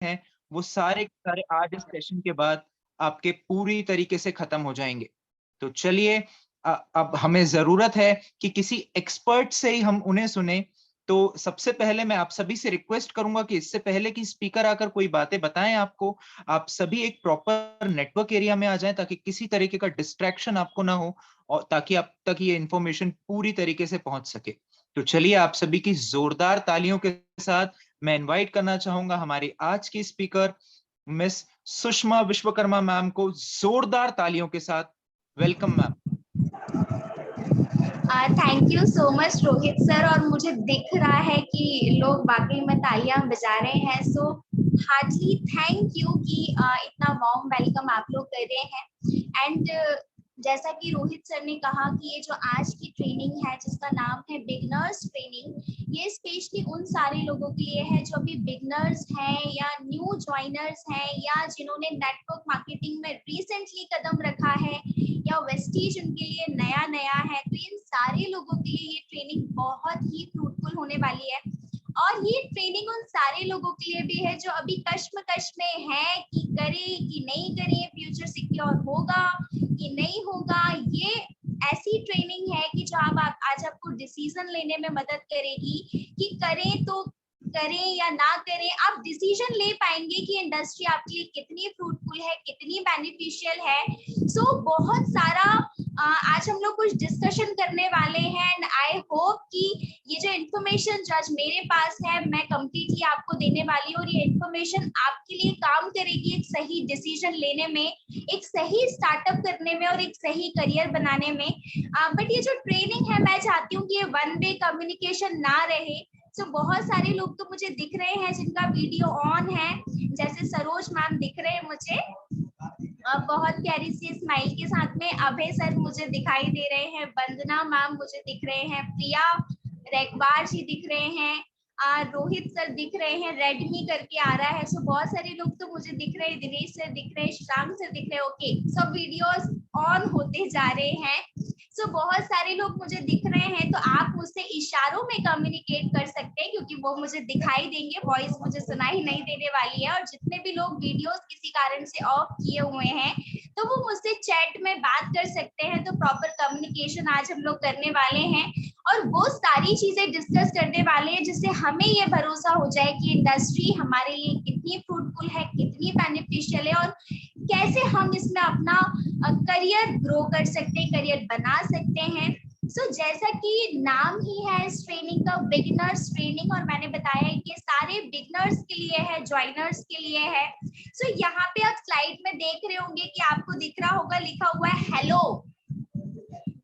हैं वो सारे के सारे आज इस सेशन के बाद आपके पूरी तरीके से खत्म हो जाएंगे। तो चलिए, अब हमें जरूरत है कि किसी एक्सपर्ट से ही हम उन्हें सुने। तो सबसे पहले मैं आप सभी से रिक्वेस्ट करूंगा कि इससे पहले कि स्पीकर आकर कोई बातें बताएं आपको, आप सभी एक प्रॉपर नेटवर्क एरिया में आ जाएं ताकि किसी तरीके का डिस्ट्रैक्शन आपको ना हो और ताकि आप तक ये इंफॉर्मेशन पूरी तरीके से पहुंच सके। तो चलिए, आप सभी की जोरदार तालियों के साथ मैं इनवाइट करना चाहूंगा हमारी आज की speaker miss Sushma Vishwakarma ma'am को। जोरदार तालियों के साथ welcome ma'am. Thank you so much Rohit sir. और मुझे दिख रहा है कि लोग वाकई में तालियां बजा रहे हैं, सो हार्टली थैंक यू कि इतना वार्म वेलकम आप लोग कर रहे हैं। एंड जैसा कि रोहित सर ने कहा कि ये जो आज की ट्रेनिंग है जिसका नाम है बिगनर्स ट्रेनिंग, ये स्पेशली उन सारे लोगों के लिए है जो अभी बिगनर्स हैं या न्यू ज्वाइनर्स हैं या जिन्होंने नेटवर्क मार्केटिंग में रिसेंटली कदम रखा है या वेस्टीज उनके लिए नया नया है। तो इन सारे लोगों के लिए ये ट्रेनिंग बहुत ही फ्रूटफुल होने वाली है। और ये ट्रेनिंग उन सारे लोगों के लिए भी है जो अभी कश्मकश में है कि करे कि नहीं करे, फ्यूचर सिक्योर होगा कि नहीं होगा। ये ऐसी ट्रेनिंग है कि जो आप आज आपको डिसीजन लेने में मदद करेगी कि करें तो करें या ना करें। आप डिसीजन ले पाएंगे कि इंडस्ट्री आपके लिए कितनी फ्रूटफुल है, कितनी बेनिफिशियल है। सो बहुत सारा आज हम लोग कुछ डिस्कशन करने वाले हैं एंड आई होप कि ये जो इन्फॉर्मेशन जो आज मेरे पास है मैं कंप्लीटली आपको देने वाली हूँ और ये इन्फॉर्मेशन आपके लिए काम करेगी एक सही डिसीजन लेने में, एक सही स्टार्टअप करने में और एक सही करियर बनाने में। बट ये जो ट्रेनिंग है मैं चाहती हूँ कि ये वन वे कम्युनिकेशन ना रहे। सो बहुत सारे लोग तो मुझे दिख रहे हैं जिनका वीडियो ऑन है, जैसे सरोज मैम दिख रहे हैं मुझे बहुत प्यारी सी स्माइल के साथ में। अभय सर मुझे दिखाई दे रहे हैं, वंदना मैम मुझे दिख रहे हैं, प्रिया रेगवार जी दिख रहे हैं, रोहित सर दिख रहे हैं, रेडमी करके आ रहा है। सो बहुत सारे लोग तो मुझे दिख रहे हैं, दिनेश सर दिख रहे हैं, श्याम सर दिख रहे हैं। ओके, सब वीडियोस ऑन होते जा रहे हैं। सो बहुत सारे लोग मुझे दिख रहे हैं, तो आप मुझसे इशारों में कम्युनिकेट कर सकते हैं क्योंकि वो मुझे दिखाई देंगे, वॉइस मुझे सुनाई नहीं देने वाली है। और जितने भी लोग वीडियोस किसी कारण से ऑफ किए हुए हैं तो वो मुझसे चैट में बात कर सकते हैं। तो प्रॉपर कम्युनिकेशन आज हम लोग करने वाले हैं और वो सारी चीजें डिस्कस करने वाले हैं जिससे हमें ये भरोसा हो जाए कि इंडस्ट्री हमारे लिए कितनी फ्रूटफुल है, कितनी बेनिफिशियल है और कैसे हम इसमें अपना करियर ग्रो कर सकते हैं, करियर बना सकते हैं। सो जैसा कि नाम ही है इस ट्रेनिंग का बिगिनर्स ट्रेनिंग, और मैंने बताया है कि सारे बिगिनर्स के लिए है, ज्वाइनर्स के लिए है। सो यहाँ पे आप स्लाइड में देख रहे होंगे कि आपको दिख रहा होगा लिखा हुआ है hello,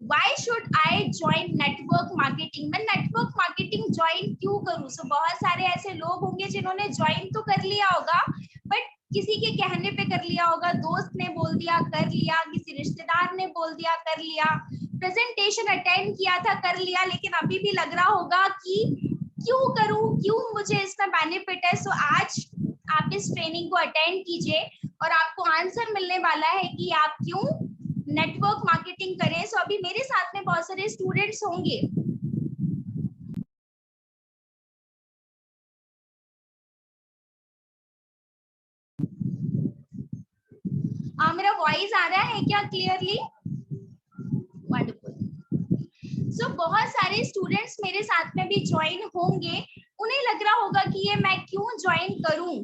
why should I join network marketing. मैं नेटवर्क मार्केटिंग ज्वाइन क्यों करूं। सो बहुत सारे ऐसे लोग होंगे जिन्होंने ज्वाइन तो कर लिया होगा बट किसी के कहने पे कर लिया होगा, दोस्त ने बोल दिया कर लिया, किसी रिश्तेदार ने बोल दिया कर लिया, प्रेजेंटेशन अटेंड किया था कर लिया, लेकिन अभी भी लग रहा होगा कि क्यों करूं, क्यों मुझे इसमें बेनिफिट है। सो आज आप इस ट्रेनिंग को अटेंड कीजिए और आपको आंसर मिलने वाला है कि आप क्यों नेटवर्क मार्केटिंग करें। सो अभी मेरे साथ में बहुत सारे स्टूडेंट्स होंगे। मेरा वॉइस आ रहा है क्या क्लियरली? वंडरफुल। सो बहुत सारे स्टूडेंट्स मेरे साथ में भी ज्वाइन होंगे, उन्हें लग रहा होगा कि ये मैं क्यों ज्वाइन करूं।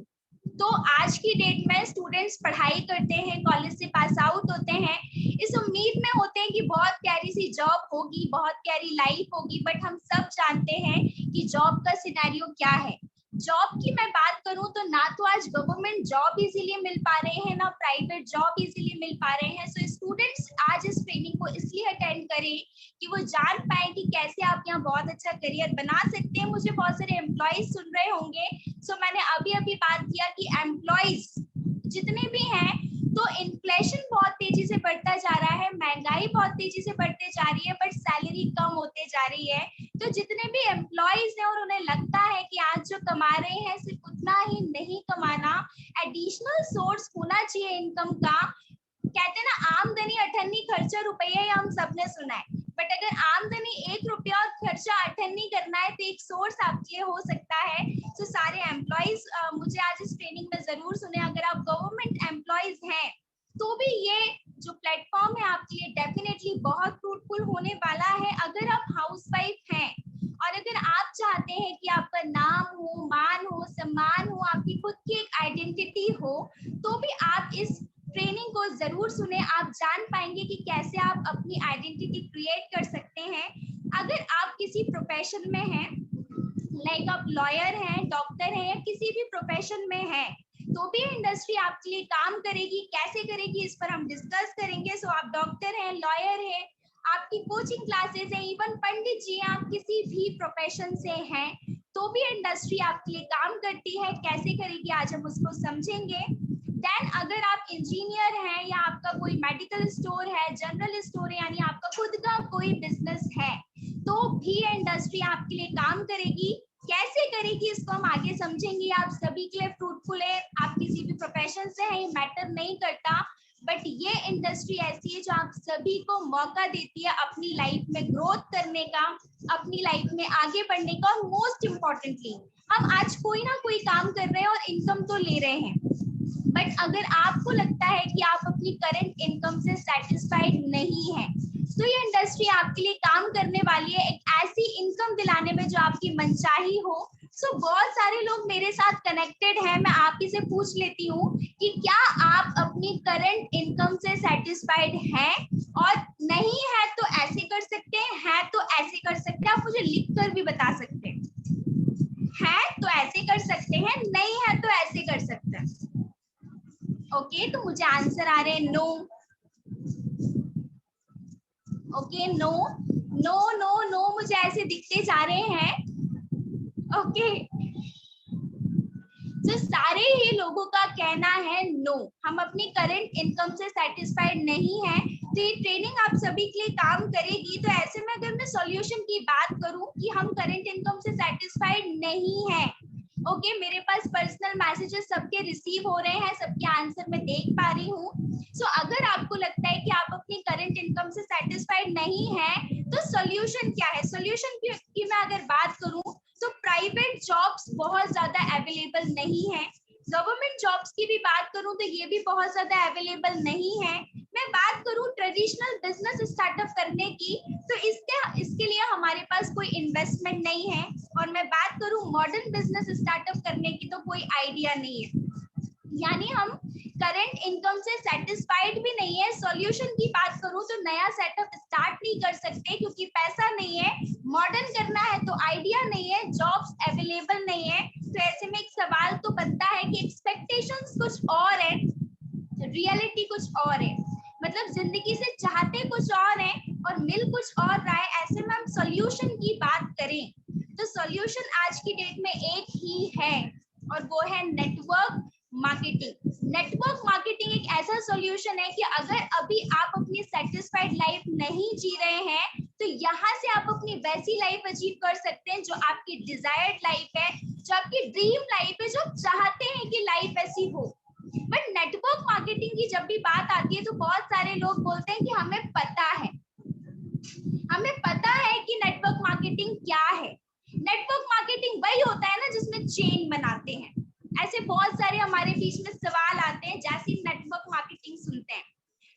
तो आज की डेट में स्टूडेंट्स पढ़ाई करते हैं, कॉलेज से पास आउट होते हैं, इस उम्मीद में होते हैं कि बहुत प्यारी सी जॉब होगी, बहुत प्यारी लाइफ होगी। बट हम सब जानते हैं कि जॉब का सिनेरियो क्या है। जॉब की मैं बात करूं तो ना तो आज गवर्नमेंट जॉब इजीली मिल पा रहे हैं, ना प्राइवेट जॉब इजीली मिल पा रहे हैं। सो स्टूडेंट्स आज इस ट्रेनिंग को इसलिए अटेंड करें कि वो जान पाए कि कैसे आप यहाँ बहुत अच्छा करियर बना सकते हैं। मुझे बहुत सारे एम्प्लॉयज सुन रहे होंगे। सो मैंने अभी अभी बात किया कि एम्प्लॉयज जितने भी हैं, तो इन्फ्लेशन बहुत तेजी से बढ़ता जा रहा है, महंगाई बहुत तेजी से बढ़ते जा रही है, बट सैलरी कम होते जा रही है। तो जितने भी एम्प्लॉयज हैं और उन्हें लगता है कि आज जो कमा रहे हैं सिर्फ उतना ही नहीं कमाना, एडिशनल सोर्स होना चाहिए इनकम का। कहते हैं ना आमदनी अठन्नी खर्चा रुपया, हम सबने सुना है। बट अगर आमदनी 1 रुपया और खर्चा अटेंड नहीं करना है तो एक सोर्स आपके लिए हो सकता है। तो सारे एम्प्लॉइज मुझे आज इस ट्रेनिंग में जरूर सुने। अगर आप गवर्नमेंट एम्प्लॉइज हैं तो भी ये जो प्लेटफॉर्म है आपके लिए डेफिनेटली बहुत फ्रूटफुल होने वाला है। अगर आप हाउसवाइफ हैं और अगर आप चाहते हैं कि आपका नाम हो, मान हो, सम्मान हो, आपकी खुद की एक आइडेंटिटी हो, तो भी आप इस ट्रेनिंग को जरूर सुने। आप जान पाएंगे कि कैसे आप अपनी आइडेंटिटी क्रिएट कर सकते हैं। अगर आप किसी प्रोफेशन में हैं, लाइक आप लॉयर हैं, डॉक्टर हैं या किसी भी प्रोफेशन में हैं, तो भी इंडस्ट्री आपके लिए काम करेगी। कैसे करेगी इस पर हम डिस्कस करेंगे। सो आप डॉक्टर हैं, लॉयर हैं, आपकी कोचिंग क्लासेस हैं, इवन पंडित जी, आप किसी भी प्रोफेशन से हैं, तो भी इंडस्ट्री आपके लिए काम करती है। कैसे करेगी आज हम उसको समझेंगे। देन अगर आप इंजीनियर हैं या आपका कोई मेडिकल स्टोर है, जनरल स्टोर है, यानी आपका खुद का कोई बिजनेस है, तो भी इंडस्ट्री आपके लिए काम करेगी। कैसे करेगी इसको हम आगे समझेंगे। आप सभी के लिए फ्रूटफुल है। आप किसी भी प्रोफेशन से हैं, ये मैटर नहीं करता, बट ये इंडस्ट्री ऐसी है जो आप सभी को मौका देती है अपनी लाइफ में ग्रोथ करने का, अपनी लाइफ में आगे बढ़ने का। और मोस्ट इम्पोर्टेंटली हम आज कोई ना कोई काम कर रहे हैं और इनकम तो ले रहे हैं, बट अगर आपको लगता है कि आप अपनी करंट इनकम से सेटिस्फाइड नहीं है, तो ये इंडस्ट्री आपके लिए काम करने वाली है एक ऐसी इनकम दिलाने में जो आपकी मनचाही हो। सो बहुत सारे लोग मेरे साथ कनेक्टेड हैं। मैं आप ही से पूछ लेती हूँ कि क्या आप अपनी करंट इनकम से सेटिस्फाइड हैं, और नहीं है तो ऐसे कर सकते हैं, है तो ऐसे कर सकते हैं। आप मुझे लिख कर भी बता सकते हैं, है तो ऐसे कर सकते हैं, नहीं है तो ऐसे कर सकते हैं। ओके, तो मुझे आंसर आ रहे हैं no. Okay, no no no no मुझे ऐसे दिखते जा रहे हैं। ओके, तो सारे ही लोगों का कहना है नो, हम अपनी करंट इनकम से सेटिस्फाइड नहीं है। तो ये ट्रेनिंग आप सभी के लिए काम करेगी। तो ऐसे में अगर मैं सॉल्यूशन की बात करूं कि हम करंट इनकम से सेटिस्फाइड नहीं है, ओके, मेरे पास पर्सनल मैसेजेस सबके रिसीव हो रहे हैं, सबके आंसर मैं देख पा रही हूँ। सो अगर आपको लगता है कि आप अपनी करंट इनकम से सेटिस्फाइड नहीं है, तो सॉल्यूशन क्या है। सॉल्यूशन की मैं अगर बात करूं तो प्राइवेट जॉब्स बहुत ज्यादा अवेलेबल नहीं है। गवर्नमेंट जॉब्स की भी बात करूं तो ये भी बहुत ज्यादा अवेलेबल नहीं है। मैं बात करूं ट्रेडिशनल बिजनेस स्टार्टअप करने की, तो इसके लिए हमारे पास कोई इन्वेस्टमेंट नहीं है। और मैं बात करूं मॉडर्न बिजनेस स्टार्टअप करने की, तो कोई आइडिया नहीं है। यानी हम करंट इनकम से सेटिस्फाइड भी नहीं है। सॉल्यूशन की बात करूं तो नया सेटअप स्टार्ट नहीं कर सकते क्योंकि पैसा नहीं है, मॉडर्न करना है तो आइडिया नहीं है, जॉब्स अवेलेबल नहीं है। तो ऐसे में एक सवाल तो बनता है कि एक्सपेक्टेशंस कुछ और है, रियलिटी कुछ और है। मतलब जिंदगी से चाहते कुछ और है और मिल कुछ और रहा है। ऐसे में हम सॉल्यूशन की बात करें तो सॉल्यूशन आज की डेट में एक ही है, और वो है नेटवर्क मार्केटिंग। नेटवर्क मार्केटिंग एक ऐसा सॉल्यूशन है कि अगर अभी आप अपनी सेटिस्फाइड लाइफ नहीं जी रहे हैं, तो यहाँ से आप अपनी वैसी लाइफ अचीव कर सकते हैं जो आपकी डिजायर्ड लाइफ है, जो आपकी ड्रीम लाइफ है, जो आप चाहते हैं कि लाइफ ऐसी हो। बट नेटवर्क मार्केटिंग की जब भी बात आती है तो बहुत सारे लोग बोलते हैं कि हमें पता है कि नेटवर्क मार्केटिंग क्या है। नेटवर्क मार्केटिंग वही होता है ना जिसमें चेन बनाते हैं। ऐसे बहुत सारे हमारे बीच में सवाल आते हैं जैसे नेटवर्क मार्केटिंग सुनते हैं।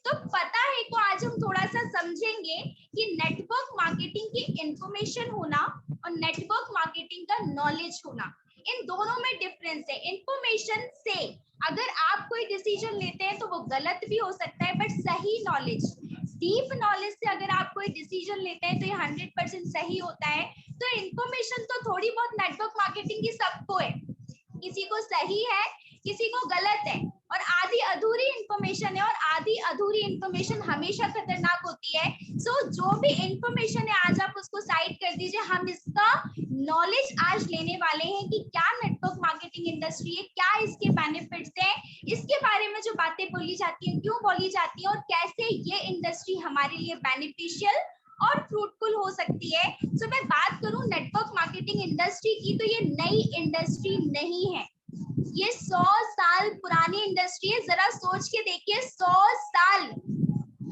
तो पता है को आज हम थोड़ा सा समझेंगे कि नेटवर्क मार्केटिंग की इंफॉर्मेशन होना और नेटवर्क मार्केटिंग का नॉलेज होना, इन दोनों में डिफरेंस है। इंफॉर्मेशन से अगर आप कोई डिसीजन लेते हैं तो वो गलत भी हो सकता है, बट सही नॉलेज, डीप नॉलेज से अगर आप कोई डिसीजन लेते हैं तो ये 100% सही होता है। तो इंफॉर्मेशन तो थोड़ी बहुत नेटवर्क मार्केटिंग की सबको है, किसी को सही है, किसी को गलत है, और आधी अधूरी इंफॉर्मेशन है, और आधी अधूरी इंफॉर्मेशन हमेशा खतरनाक होती है। सो जो भी इंफॉर्मेशन है आज आप उसको साइड कर दीजिए। हम इसका नॉलेज आज लेने वाले हैं कि क्या नेटवर्क मार्केटिंग इंडस्ट्री है, क्या इसके बेनिफिट्स हैं, इसके बारे में जो बातें बोली जाती हैं क्यों बोली जाती है, और कैसे ये इंडस्ट्री हमारे लिए बेनिफिशियल और फ्रूटफुल हो सकती है। सो मैं बात करूं नेटवर्क मार्केटिंग इंडस्ट्री की, तो ये नई इंडस्ट्री नहीं है, ये 100 साल पुरानी इंडस्ट्री है। जरा सोच के देखिए, 100 साल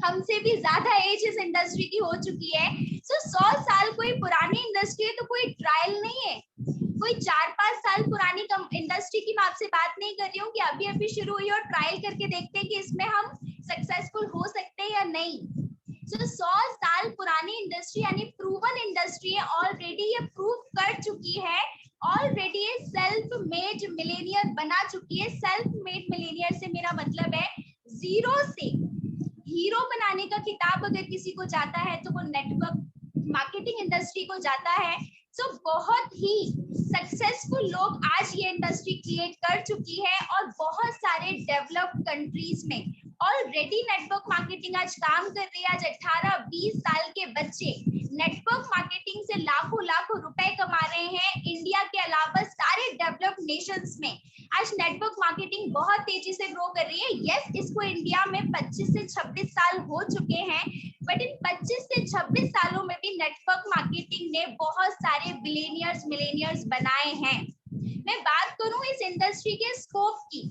हमसे भी ज्यादा एज इस इंडस्ट्री की हो चुकी है। सो 100 साल कोई पुरानी इंडस्ट्री है तो कोई ट्रायल नहीं है। कोई 4-5 साल पुरानी इंडस्ट्री की मैं आपसे बात नहीं कर रही हूँ कि अभी अभी शुरू हुई और ट्रायल करके देखते हैं कि इसमें हम सक्सेसफुल हो सकते हैं या नहीं। सो 100 साल पुरानी इंडस्ट्री यानी प्रूवन इंडस्ट्री है, ऑलरेडी ये प्रूव कर चुकी है, ऑलरेडी ये सेल्फ मेड मिलेनियर बना चुकी है। सेल्फ मेड मिलेनियर से मेरा मतलब है जीरो से हीरो बनाने का खिताब अगर किसी को जाता है तो वो नेटवर्क मार्केटिंग इंडस्ट्री को जाता है। सो बहुत ही सक्सेसफुल लोग आज ये इंडस्ट्री क्रिएट कर चुकी है और बहुत सारे डेवलप्ड कंट्रीज में ऑलरेडी नेटवर्क मार्केटिंग आज काम कर रही है। आज 18-20 साल के बच्चे नेटवर्क मार्केटिंग से लाखों लाखों रुपए कमा रहे हैं। इंडिया के अलावा सारे डेवलप्ड नेशंस में आज नेटवर्क मार्केटिंग बहुत तेजी से ग्रो कर रही है। यस, इसको इंडिया में 25 से 26 साल हो चुके हैं, बट इन 25 से 26 सालों में भी नेटवर्क मार्केटिंग ने बहुत सारे बिलियनियर्स मिलेनियर्स बनाए हैं। मैं बात करूं इस इंडस्ट्री के स्कोप की,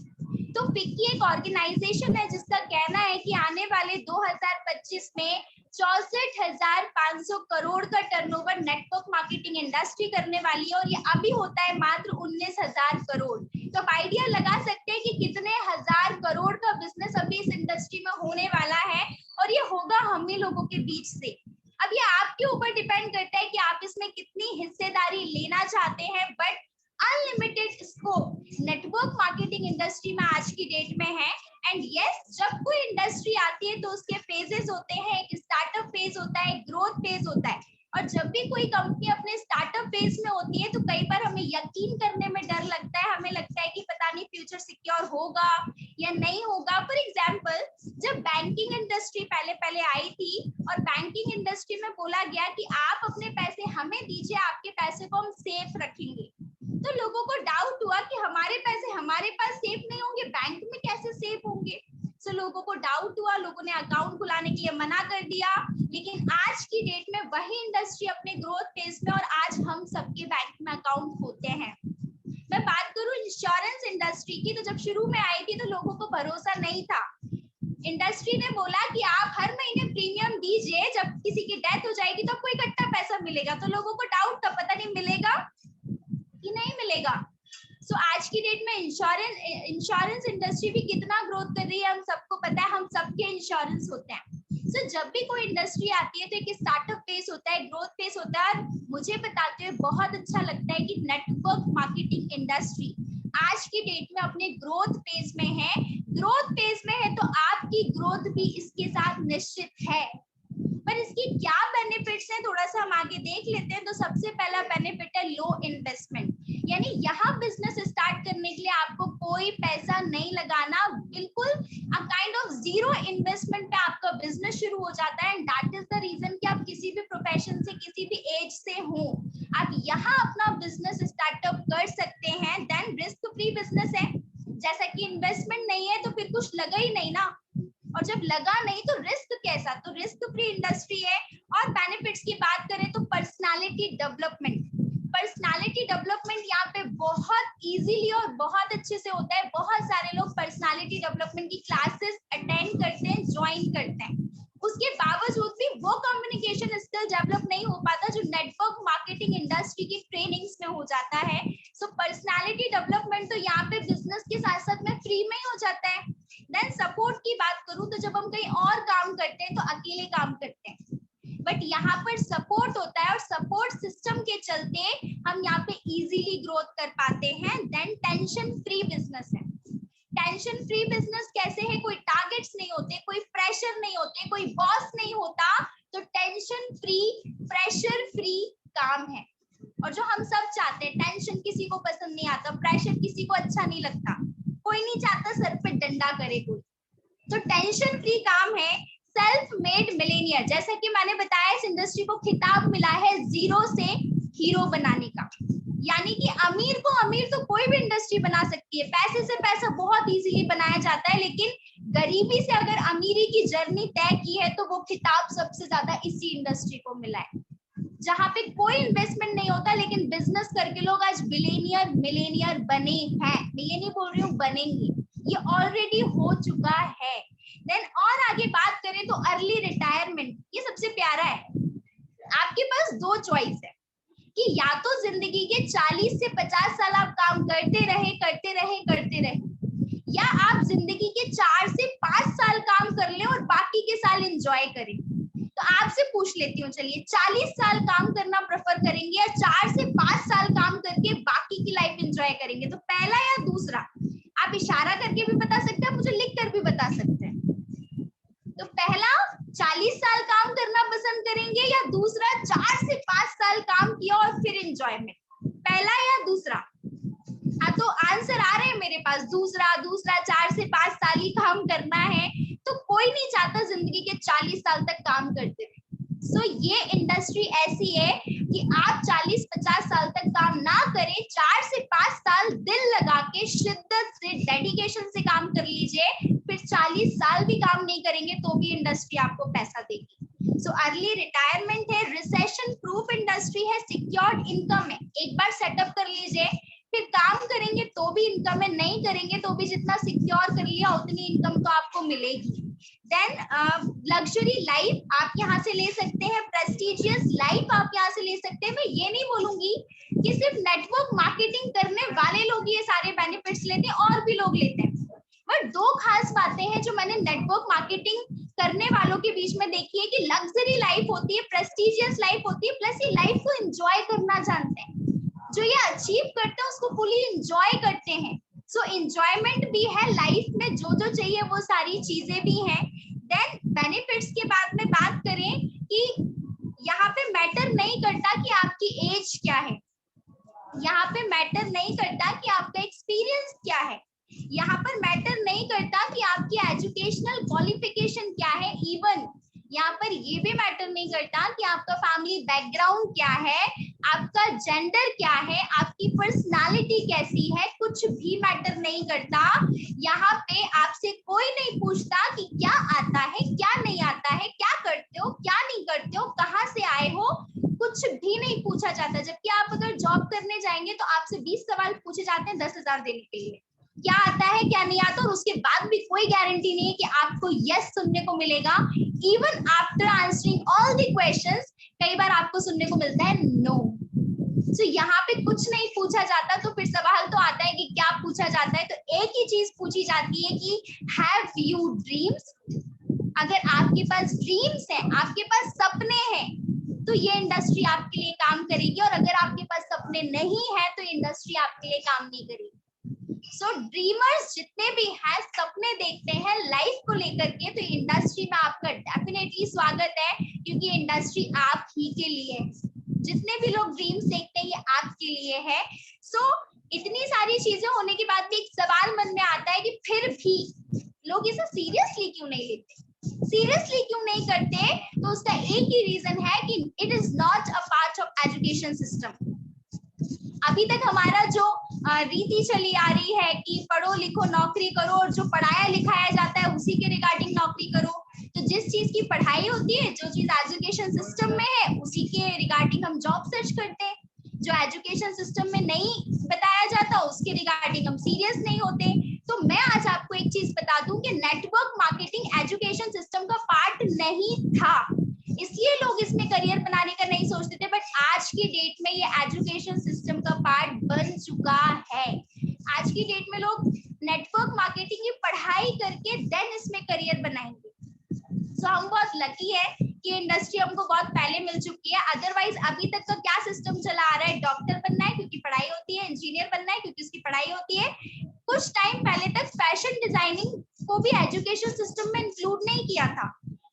तो फिक्की एक ऑर्गेनाइजेशन है जिसका कहना है कि आने वाले 2025 में 64,500 करोड़ का टर्नओवर नेटवर्क मार्केटिंग इंडस्ट्री करने वाली है और ये अभी होता है मात्र 19,000 करोड़। तो आप आइडिया लगा सकते हैं कि कितने हजार करोड़ का बिजनेस अभी इस इंडस्ट्री में होने वाला है और ये होगा हम ही लोगों के बीच से। अब ये आपके ऊपर डिपेंड करता है कि आप इसमें कितनी हिस्सेदारी लेना चाहते हैं, but unlimited scope network marketing industry में आज की डेट में है। एंड यस, जब कोई इंडस्ट्री आती है तो उसके फेजेस होते हैं, एक स्टार्टअप फेज होता है, एक ग्रोथ फेज होता है। और जब भी कोई कंपनी अपने स्टार्टअप फेज में होती है तो कई बार हमें यकीन करने में डर लगता है, हमें लगता है कि पता नहीं फ्यूचर सिक्योर होगा या नहीं होगा। फॉर एग्जांपल, जब बैंकिंग इंडस्ट्री पहले पहले आई थी और बैंकिंग इंडस्ट्री में बोला गया कि आप अपने पैसे हमें दीजिए, आपके पैसे को हम सेफ रखेंगे, तो लोगों को डाउट हुआ कि हमारे पैसे हमारे पास सेफ नहीं होंगे, बैंक में कैसे सेफ होंगे। सो लोगों को डाउट हुआ, लोगों ने अकाउंट खुलाने के लिए मना कर दिया। लेकिन आज की डेट में वही इंडस्ट्री अपने ग्रोथ फेज में और आज हम सबके बैंक में अकाउंट होते हैं। मैं बात करूं इंश्योरेंस इंडस्ट्री की, तो जब शुरू में आई थी तो लोगों को भरोसा नहीं था। इंडस्ट्री ने बोला कि आप हर महीने प्रीमियम दीजिए, जब किसी की डेथ हो जाएगी तो आपको इकट्ठा पैसा मिलेगा। तो लोगों को डाउट था, पता नहीं मिलेगा कि नहीं मिलेगा। सो आज की डेट में इंश्योरेंस इंडस्ट्री भी कितना ग्रोथ कर रही है हम सबको पता है, हम सबके इंश्योरेंस होते हैं। सो जब भी कोई इंडस्ट्री आती है तो एक स्टार्टअप फेज होता है, ग्रोथ फेज होता है। मुझे बताते हुए बहुत अच्छा लगता है कि नेटवर्क मार्केटिंग इंडस्ट्री आज की डेट में अपने ग्रोथ फेज में है। ग्रोथ फेज में है तो आपकी ग्रोथ भी इसके साथ निश्चित है। पर इसकी क्या बेनिफिट्स हैं, थोड़ा सा हम आगे देख लेते हैं। तो सबसे पहला बेनिफिट है लो इन्वेस्टमेंट, यानी यहाँ बिजनेस स्टार्ट करने के लिए आपको कोई पैसा नहीं लगाना, बिल्कुल काइंड ऑफ जीरो इन्वेस्टमेंट पे आपका बिजनेस शुरू हो जाता है। And that is the reason कि आप किसी भी प्रोफेशन से, किसी भी एज से हो, आप यहाँ अपना बिजनेस स्टार्टअप कर सकते हैं। देन रिस्क फ्री बिजनेस है, जैसा कि इन्वेस्टमेंट नहीं है तो फिर कुछ लगा ही नहीं ना, और जब लगा नहीं तो रिस्क कैसा, तो रिस्क फ्री इंडस्ट्री है। और बेनिफिट्स की बात करें तो पर्सनालिटी डेवलपमेंट, पर्सनालिटी डेवलपमेंट यहाँ पे बहुत इजीली और बहुत अच्छे से होता है। बहुत सारे लोग पर्सनालिटी डेवलपमेंट की क्लासेस अटेंड करते हैं, ज्वाइन करते हैं, उसके बावजूद भी वो कम्युनिकेशन स्किल डेवलप नहीं हो पाता जो नेटवर्क मार्केटिंग इंडस्ट्री की ट्रेनिंग्स में हो जाता है। सो पर्सनालिटी डेवलपमेंट तो यहाँ पे बिजनेस के साथ साथ में फ्री में ही हो जाता है। देन सपोर्ट की बात करूं तो जब हम कहीं और काम करते हैं तो अकेले काम करते हैं, बट यहाँ पर सपोर्ट होता है और सपोर्ट सिस्टम के चलते हम यहाँ पे इजीली ग्रोथ कर पाते हैं। देन टेंशन फ्री बिजनेस है। टेंशन फ्री बिजनेस कैसे है, कोई टारगेट्स नहीं होते, कोई प्रेशर नहीं होते, कोई बॉस नहीं होता, तो टेंशन फ्री प्रेशर फ्री काम है। और जो हम सब चाहते हैं, टेंशन किसी को पसंद नहीं आता, प्रेशर किसी को अच्छा नहीं लगता, कोई नहीं चाहता सर पे डंडा करे कोई, तो टेंशन फ्री काम है। सेल्फ मेड मिलेनियर, जैसा कि मैंने बताया इस इंडस्ट्री को खिताब मिला है जीरो से हीरो बनाने का, यानी कि अमीर को अमीर तो कोई भी इंडस्ट्री बना सकती है, पैसे से पैसा बहुत इजीली बनाया जाता है, लेकिन गरीबी से अगर अमीरी की जर्नी तय की है तो वो खिताब सबसे ज्यादा इसी इंडस्ट्री को मिला है, जहां पे कोई इन्वेस्टमेंट नहीं होता लेकिन बिजनेस करके लोग आज बिलियनियर मिलेनियर बने हैं। मिलेनियर बोल रही हूँ, बनेंगे, ये ऑलरेडी हो चुका है। देन और आगे बात करें तो अर्ली रिटायरमेंट, ये सबसे प्यारा है। आपके पास दो चॉइस है कि या तो जिंदगी के 40 से 50 साल आप काम करते रहे, या आप जिंदगी के 4 से 5 साल काम कर ले और बाकी के साल एंजॉय करें। तो आपसे पूछ लेती हूँ, चलिए 40 साल काम करना प्रेफर करेंगे या 4 से 5 साल काम करके बाकी की लाइफ एंजॉय करेंगे? तो पहला या दूसरा? आप इशारा करके भी बता सकते हैं, मुझे लिख कर भी बता सकते हैं। तो पहला 40 साल काम करना पसंद करेंगे या दूसरा 4 से 5 साल काम किया और फिर एंजॉयमेंट? पहला या दूसरा? हाँ, तो आंसर आ रहे हैं मेरे पास, दूसरा 4 से 5 साल ही काम करना है। तो कोई नहीं चाहता जिंदगी के 40 साल तक काम करते रहे। सो ये इंडस्ट्री ऐसी है कि आप 40-50 साल तक काम ना करें, 4 से 5 साल दिल लगा के शिद्दत से डेडिकेशन से काम कर लीजिए, फिर 40 साल भी काम नहीं करेंगे तो भी इंडस्ट्री आपको पैसा देगी। सो अर्ली रिटायरमेंट है, रिसेशन प्रूफ इंडस्ट्री है, सिक्योर्ड इनकम है। एक बार सेटअप कर लीजिए, फिर काम करेंगे तो भी इनकम है, नहीं करेंगे तो भी जितना सिक्योर कर लिया उतनी इनकम तो आपको मिलेगी। देन लग्जरी लाइफ आप यहाँ से ले सकते हैं, प्रेस्टिजियस लाइफ आप यहाँ से ले सकते हैं। मैं ये नहीं बोलूंगी कि सिर्फ नेटवर्क मार्केटिंग करने वाले लोग ये सारे बेनिफिट्स लेते हैं, और भी लोग लेते हैं। बट दो खास बातें हैं जो मैंने नेटवर्क मार्केटिंग करने वालों के बीच में देखी है कि लग्जरी लाइफ होती है, प्रेस्टिजियस लाइफ होती है, प्लस ये लाइफ को एंजॉय करना जानते हैं। जो ये अचीव करते हैं उसको फुली एंजॉय करते हैं। सो एंजॉयमेंट भी है लाइफ में, जो जो चाहिए वो सारी चीजें भी हैं। देन बेनिफिट्स के बाद में बात करें कि यहाँ पे मैटर नहीं करता कि आपकी एज क्या है, यहाँ पे मैटर नहीं करता कि आपका एक्सपीरियंस क्या है, यहाँ पर मैटर नहीं करता कि आपकी एजुकेशनल क्वालिफिकेशन क्या है, इवन यहाँ पर ये भी मैटर नहीं करता कि आपका फैमिली बैकग्राउंड क्या है, आपका जेंडर क्या है, आपकी पर्सनालिटी कैसी है, कुछ भी मैटर नहीं करता। यहाँ पे आपसे कोई नहीं पूछता कि क्या आता है, क्या नहीं आता है, क्या करते हो, क्या नहीं करते हो, कहाँ से आए हो, कुछ भी नहीं पूछा जाता। जबकि आप अगर जॉब करने जाएंगे तो आपसे 20 सवाल पूछे जाते हैं 10,000 देने के लिए, क्या आता है क्या नहीं आता, और उसके बाद भी कोई गारंटी नहीं है कि आपको यस सुनने को मिलेगा। Even after answering all the questions कई बार आपको सुनने को मिलता है नो। सो यहाँ पे कुछ नहीं पूछा जाता। तो फिर सवाल तो आता है कि क्या पूछा जाता है, तो एक ही चीज पूछी जाती है कि हैव यू ड्रीम्स। अगर आपके पास ड्रीम्स हैं, आपके पास सपने हैं, तो ये इंडस्ट्री आपके लिए काम करेगी, और अगर आपके पास सपने नहीं है तो इंडस्ट्री आपके लिए काम नहीं करेगी। सो ड्रीमर्स जितने भी हैं, सपने देखते हैं लाइफ को लेकर के, तो इंडस्ट्री में आपका डेफिनेटली स्वागत है, क्योंकि इंडस्ट्री आप ही के लिए है। जितने भी लोग ड्रीम्स देखते हैं ये आपके लिए है। सो इतनी सारी चीजें होने के बाद भी एक सवाल मन में आता है कि फिर भी लोग इसे सीरियसली क्यों नहीं लेते, सीरियसली क्यों नहीं करते? तो उसका एक ही रीजन है कि it is not a part of education system. अभी तक हमारा जो रीति चली आ रही है कि पढ़ो लिखो नौकरी करो, और जो पढ़ाया लिखाया जाता है उसी के रिगार्डिंग नौकरी करो। तो जिस चीज की पढ़ाई होती है, जो चीज एजुकेशन सिस्टम में है, उसी के रिगार्डिंग हम जॉब सर्च करते हैं। जो एजुकेशन सिस्टम में नहीं बताया जाता उसके रिगार्डिंग हम सीरियस नहीं होते। तो मैं आज आपको एक चीज बता दूं कि नेटवर्क मार्केटिंग एजुकेशन सिस्टम का पार्ट नहीं था, इसलिए लोग इसमें करियर बनाने का नहीं सोचते थे। बट आज की डेट में ये एजुकेशन सिस्टम का पार्ट बन चुका है। आज की डेट में लोग नेटवर्क मार्केटिंग की पढ़ाई करके देन इसमें करियर बनाएंगे। सो हम बहुत लकी है कि इंडस्ट्री हमको बहुत पहले मिल चुकी है। अदरवाइज अभी तक का क्या सिस्टम चला आ रहा है, डॉक्टर बनना है क्योंकि पढ़ाई होती है, इंजीनियर बनना है क्योंकि उसकी पढ़ाई होती है। कुछ टाइम पहले तक फैशन डिजाइनिंग को भी एजुकेशन सिस्टम में इंक्लूड नहीं किया था,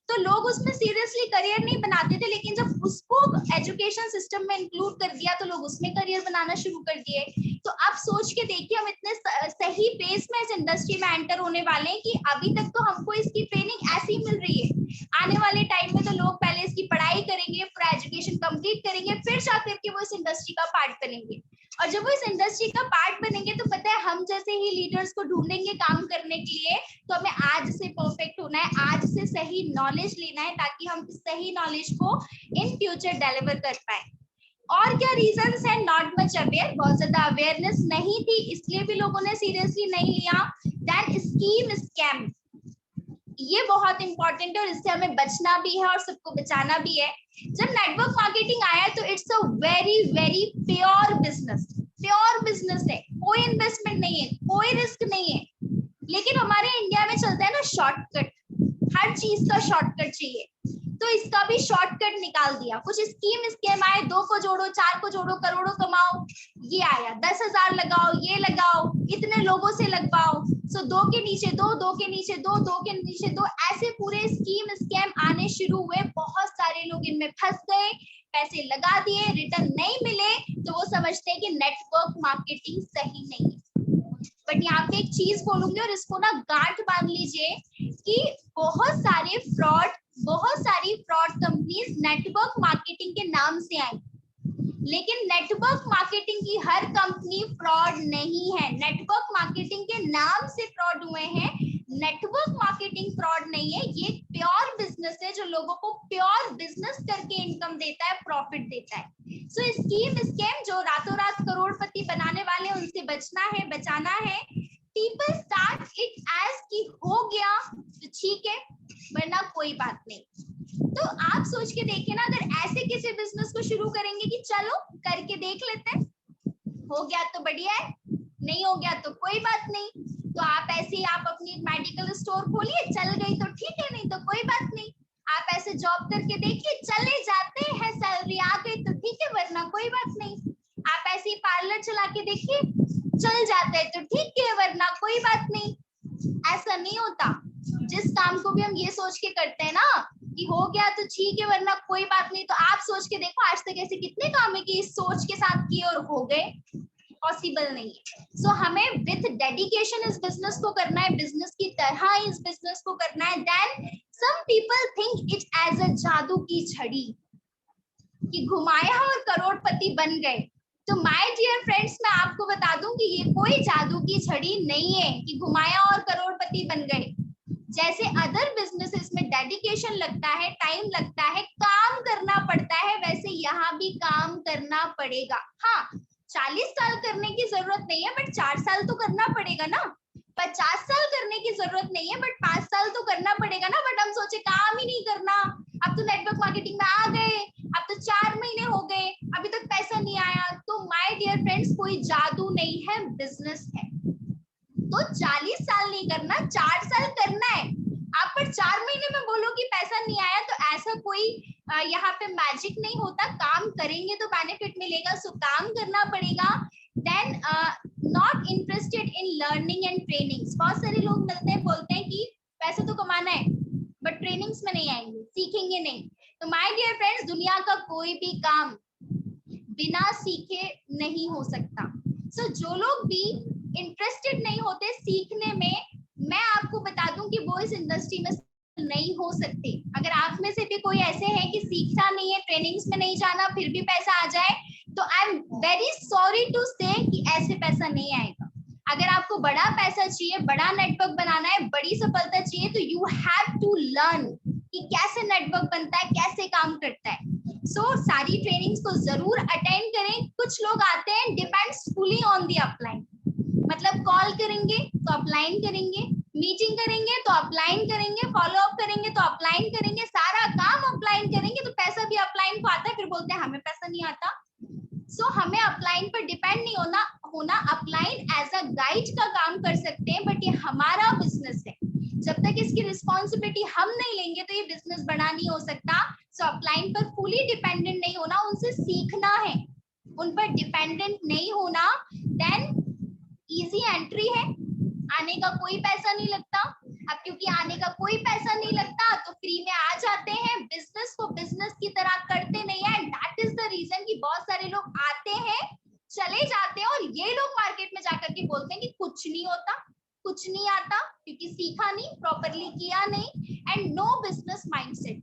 तो लोग उसमें सीरियसली करियर नहीं बनाते थे। लेकिन जब उसको एजुकेशन सिस्टम में इंक्लूड कर दिया तो लोग उसमें करियर बनाना शुरू कर दिए। तो आप सोच के देखिए हम इतने सही पेस में इस इंडस्ट्री में एंटर होने वाले हैं कि अभी तक तो हमको इसकी ट्रेनिंग ऐसी मिल रही है। आने वाले टाइम में तो लोग पहले इसकी पढ़ाई करेंगे, पूरा एजुकेशन कंप्लीट करेंगे, फिर जाकर के वो इस इंडस्ट्री का पार्ट बनेंगे। और जब वो इस इंडस्ट्री का पार्ट बनेंगे तो पता है हम जैसे ही लीडर्स को ढूंढेंगे काम करने के लिए। तो हमें आज से परफेक्ट होना है, आज से सही नॉलेज लेना है, ताकि हम सही नॉलेज को इन फ्यूचर डिलीवर कर पाए। और क्या रीजंस है? नॉट मच अवेयर, बहुत ज्यादा अवेयरनेस नहीं थी, इसलिए भी लोगों ने सीरियसली नहीं लिया। देन स्कीम स्कैम, ये बहुत इंपॉर्टेंट है और इससे हमें बचना भी है और सबको बचाना भी है। जब नेटवर्क मार्केटिंग आया तो it's a very very pure business है, कोई इन्वेस्टमेंट नहीं है, कोई रिस्क नहीं है। लेकिन हमारे इंडिया में चलता है ना शॉर्टकट, हर चीज का शॉर्टकट चाहिए, तो इसका भी शॉर्टकट निकाल दिया। कुछ स्कीम आए, 2 को जोड़ो, 4 को जोड़ो, करोड़ों कमाओ, ये आया। 10,000 लगाओ, ये लगाओ, इतने लोगों से लगवाओ, सो 2 के नीचे 2, 2 के नीचे 2, 2 के नीचे 2, ऐसे पूरे स्कैम आने शुरू हुए। बहुत सारे लोग इनमें फंस गए, पैसे लगा दिए, रिटर्न नहीं मिले, तो वो समझते हैं कि नेटवर्क मार्केटिंग सही नहीं है। बट यहाँ पे एक चीज बोलूंगी और इसको ना गांठ बांध लीजिए कि बहुत सारी फ्रॉड कंपनीज नेटवर्क मार्केटिंग के नाम से आई, लेकिन नेटवर्क मार्केटिंग की हर कंपनी फ्रॉड नहीं है। नेटवर्क मार्केटिंग के नाम से फ्रॉड हुए हैं, नेटवर्क मार्केटिंग फ्रॉड नहीं है। ये प्योर बिजनेस है जो लोगों को प्योर बिजनेस करके इनकम देता है, प्रॉफिट देता है। सो स्कैम जो रातों रात करोड़पति बनाने वाले, उनसे बचना है, बचाना है। पीपल स्टार्ट इट एज कि हो गया तो ठीक है, वरना कोई बात नहीं। तो आप सोच के देखिए ना, अगर ऐसे किसी बिजनेस को शुरू करेंगे कि चलो करके देख लेते हैं, हो गया तो बढ़िया है, नहीं हो गया तो कोई बात नहीं, तो आप ऐसे ही आप अपनी मेडिकल स्टोर खोलिए, चल गई तो ठीक है, नहीं तो कोई बात नहीं। आप ऐसे जॉब करके देखिए, चले जाते हैं, सैलरी आ गई तो ठीक है, वरना कोई बात नहीं। आप ऐसे ही पार्लर चला के देखिए, चल जाते हैं तो ठीक है, वरना कोई बात नहीं। ऐसा नहीं होता। जिस काम को भी हम ये सोच के करते हैं ना कि हो गया तो ठीक है, वरना कोई बात नहीं, तो आप सोच के देखो आज तक ऐसे कितने काम है कि इस सोच के साथ किए और हो गए। पॉसिबल नहीं है। सो हमें विथ डेडिकेशन इस बिजनेस को करना है, बिजनेस की तरह इस बिजनेस को करना है। Then some people think it as a जादू की छड़ी कि घुमाया और करोड़पति बन गए। तो माय डियर फ्रेंड्स, मैं आपको बता दूं कि ये कोई जादू की छड़ी नहीं है कि घुमाया और करोड़पति बन गए। जैसे अदर बिजनेसेस में डेडिकेशन लगता है, टाइम लगता है, काम करना पड़ता है, वैसे यहाँ भी काम करना पड़ेगा। हाँ, 40 साल करने की जरूरत नहीं है, बट 4 साल तो करना पड़ेगा ना। 50 साल करने की जरूरत नहीं है, बट 5 साल तो करना पड़ेगा ना। बट हम सोचे काम ही नहीं करना, अब तो नेटवर्क मार्केटिंग में आ गए, अब तो 4 महीने हो गए, अभी तक पैसा नहीं आया। तो माय डियर फ्रेंड्स, कोई जादू नहीं है, बिजनेस है। तो 40 साल नहीं करना, 4 साल करना है। आप पर 4 महीने में बोलो कि पैसा नहीं आया, तो ऐसा कोई यहाँ पे मैजिक नहीं होता। काम करेंगे तो बेनिफिट मिलेगा, सो काम करना पड़ेगा। Then not interested in learning and trainings. बहुत सारे लोग मिलते हैं, बोलते हैं कि पैसा तो कमाना है, बट ट्रेनिंग्स में नहीं आएंगे, सीखेंगे नहीं। तो माय डियर फ्रेंड्स, दुनिया का कोई भी काम बिना सीखे नहीं हो सकता। सो जो लोग भी इंटरेस्टेड नहीं होते सीखने में, मैं आपको बता दूं कि वो इस इंडस्ट्री में नहीं हो सकते। अगर आप में से भी कोई ऐसे है कि सीखना नहीं है, ट्रेनिंग्स में नहीं जाना, फिर भी पैसा आ जाए, तो I am very sorry to say कि ऐसे पैसा नहीं आएगा। अगर आपको बड़ा पैसा चाहिए, बड़ा नेटवर्क बनाना है, बड़ी सफलता चाहिए, तो यू हैव टू लर्न कि कैसे नेटवर्क बनता है, कैसे काम करता है। सो सारी ट्रेनिंग्स को जरूर अटेंड करें। कुछ लोग आते हैं, depends fully on the upline, मतलब कॉल करेंगे तो अपलाइन करेंगे, मीटिंग करेंगे तो अपलाइन करेंगे, फॉलो अप करेंगे तो अपलाइन करेंगे, सारा काम अपलाइन करेंगे, तो पैसा भी अपलाइन को आता है, फिर बोलते हैं हमें पैसा नहीं आता। सो हमें अपलाइन पर डिपेंड नहीं होना। अपलाइन एज अ गाइड का काम कर सकते हैं, बट ये हमारा बिजनेस है। जब तक इसकी रिस्पॉन्सिबिलिटी हम नहीं लेंगे तो ये बिजनेस बड़ा नहीं हो सकता। सो अपलाइन पर फुली डिपेंडेंट नहीं होना, उनसे सीखना है, उन पर डिपेंडेंट नहीं होना। देन इजी एंट्री है, आने का कोई पैसा नहीं लगता। अब क्योंकि आने का कोई पैसा नहीं लगता तो फ्री में आ जाते हैं, बिजनेस को बिजनेस की तरह करते नहीं है। दैट इज द रीजन कि बहुत सारे लोग आते हैं, चले जाते हैं, और ये लोग मार्केट में जाकर के बोलते हैं कि कुछ नहीं होता, कुछ नहीं आता, क्योंकि सीखा नहीं, प्रॉपरली किया नहीं। And no business mindset.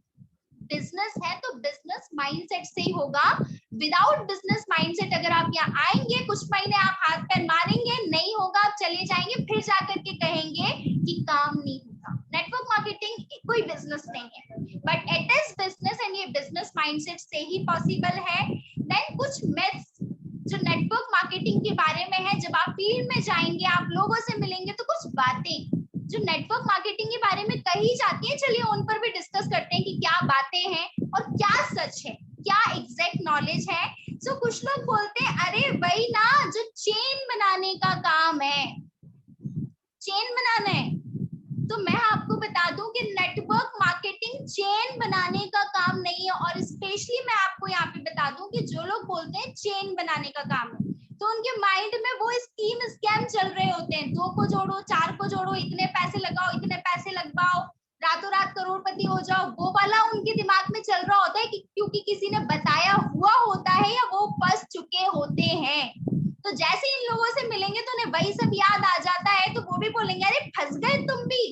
Business है तो बिजनेस माइंडसेट से ही होगा। विदाउट बिजनेस माइंडसेट अगर आप यहाँ आएंगे, कुछ महीने आप हाथ पैर मारेंगे, नहीं होगा, आप चले जाएंगे, फिर जाकर के कहेंगे कि काम नहीं होता। नेटवर्क मार्केटिंग कोई बिजनेस नहीं है, but it is business, and ये बिजनेस माइंडसेट से ही पॉसिबल है। देन कुछ मिथ्स जो नेटवर्क मार्केटिंग के बारे में है, जब आप फील्ड में जाएंगे, आप लोगों से मिलेंगे, तो कुछ बातें जो नेटवर्क मार्केटिंग के बारे में कही जाती है, चलिए उन पर भी डिस्कस करते हैं कि क्या बातें हैं और क्या सच है, क्या एग्जैक्ट नॉलेज है। सो कुछ लोग बोलते हैं अरे वही ना जो चेन बनाने का काम है, चेन बनाना है। तो मैं आपको बता दूं कि नेटवर्क मार्केटिंग चेन बनाने का काम नहीं है। और स्पेशली मैं आपको यहाँ पे बता दूं कि जो लोग बोलते हैं चेन बनाने का काम है, तो उनके माइंड में वो स्कीम स्कैम चल रहे होते हैं, 2 को जोड़ो, 4 को जोड़ो, इतने पैसे लगाओ, इतने पैसे लगवाओ, रातों रात करोड़पति हो जाओ, वो वाला उनके दिमाग में चल रहा होता है क्योंकि किसी ने बताया हुआ होता है या वो फंस चुके होते हैं। तो जैसे इन लोगों से मिलेंगे तो उन्हें वही सब याद आ जाता है, तो वो भी बोलेंगे अरे फंस गए तुम भी,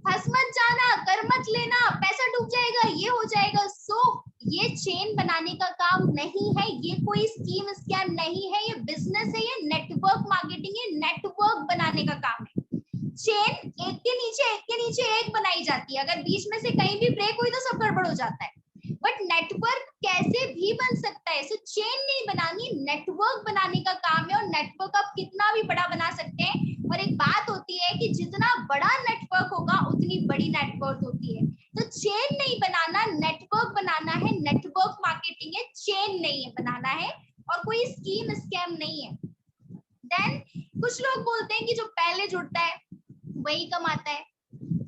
फंस मत जाना, कर मत लेना, पैसा डूब जाएगा, ये हो जाएगा। सो ये चेन बनाने का काम नहीं है, ये कोई स्कीम स्कैम नहीं है, ये बिजनेस है, ये नेटवर्क मार्केटिंग है, नेटवर्क बनाने का काम है। चेन एक के नीचे एक बनाई जाती है, अगर बीच में से कहीं भी ब्रेक हुई तो सब गड़बड़ हो जाता है। बट नेटवर्क कैसे भी बन सकता है, सो चेन नहीं बनानी, नेटवर्क बनाने का काम है। और नेटवर्क आप कितना भी बड़ा बना सकते हैं। और एक बात होती है कि जितना बड़ा नेटवर्क होगा उतनी बड़ी नेटवर्क होती है। तो चेन नहीं बनाना, नेटवर्क बनाना है, नेटवर्क मार्केटिंग है, चेन नहीं है बनाना है, और कोई स्कीम स्कैम नहीं है। देन कुछ लोग बोलते हैं कि जो पहले जुड़ता है वही कमाता है।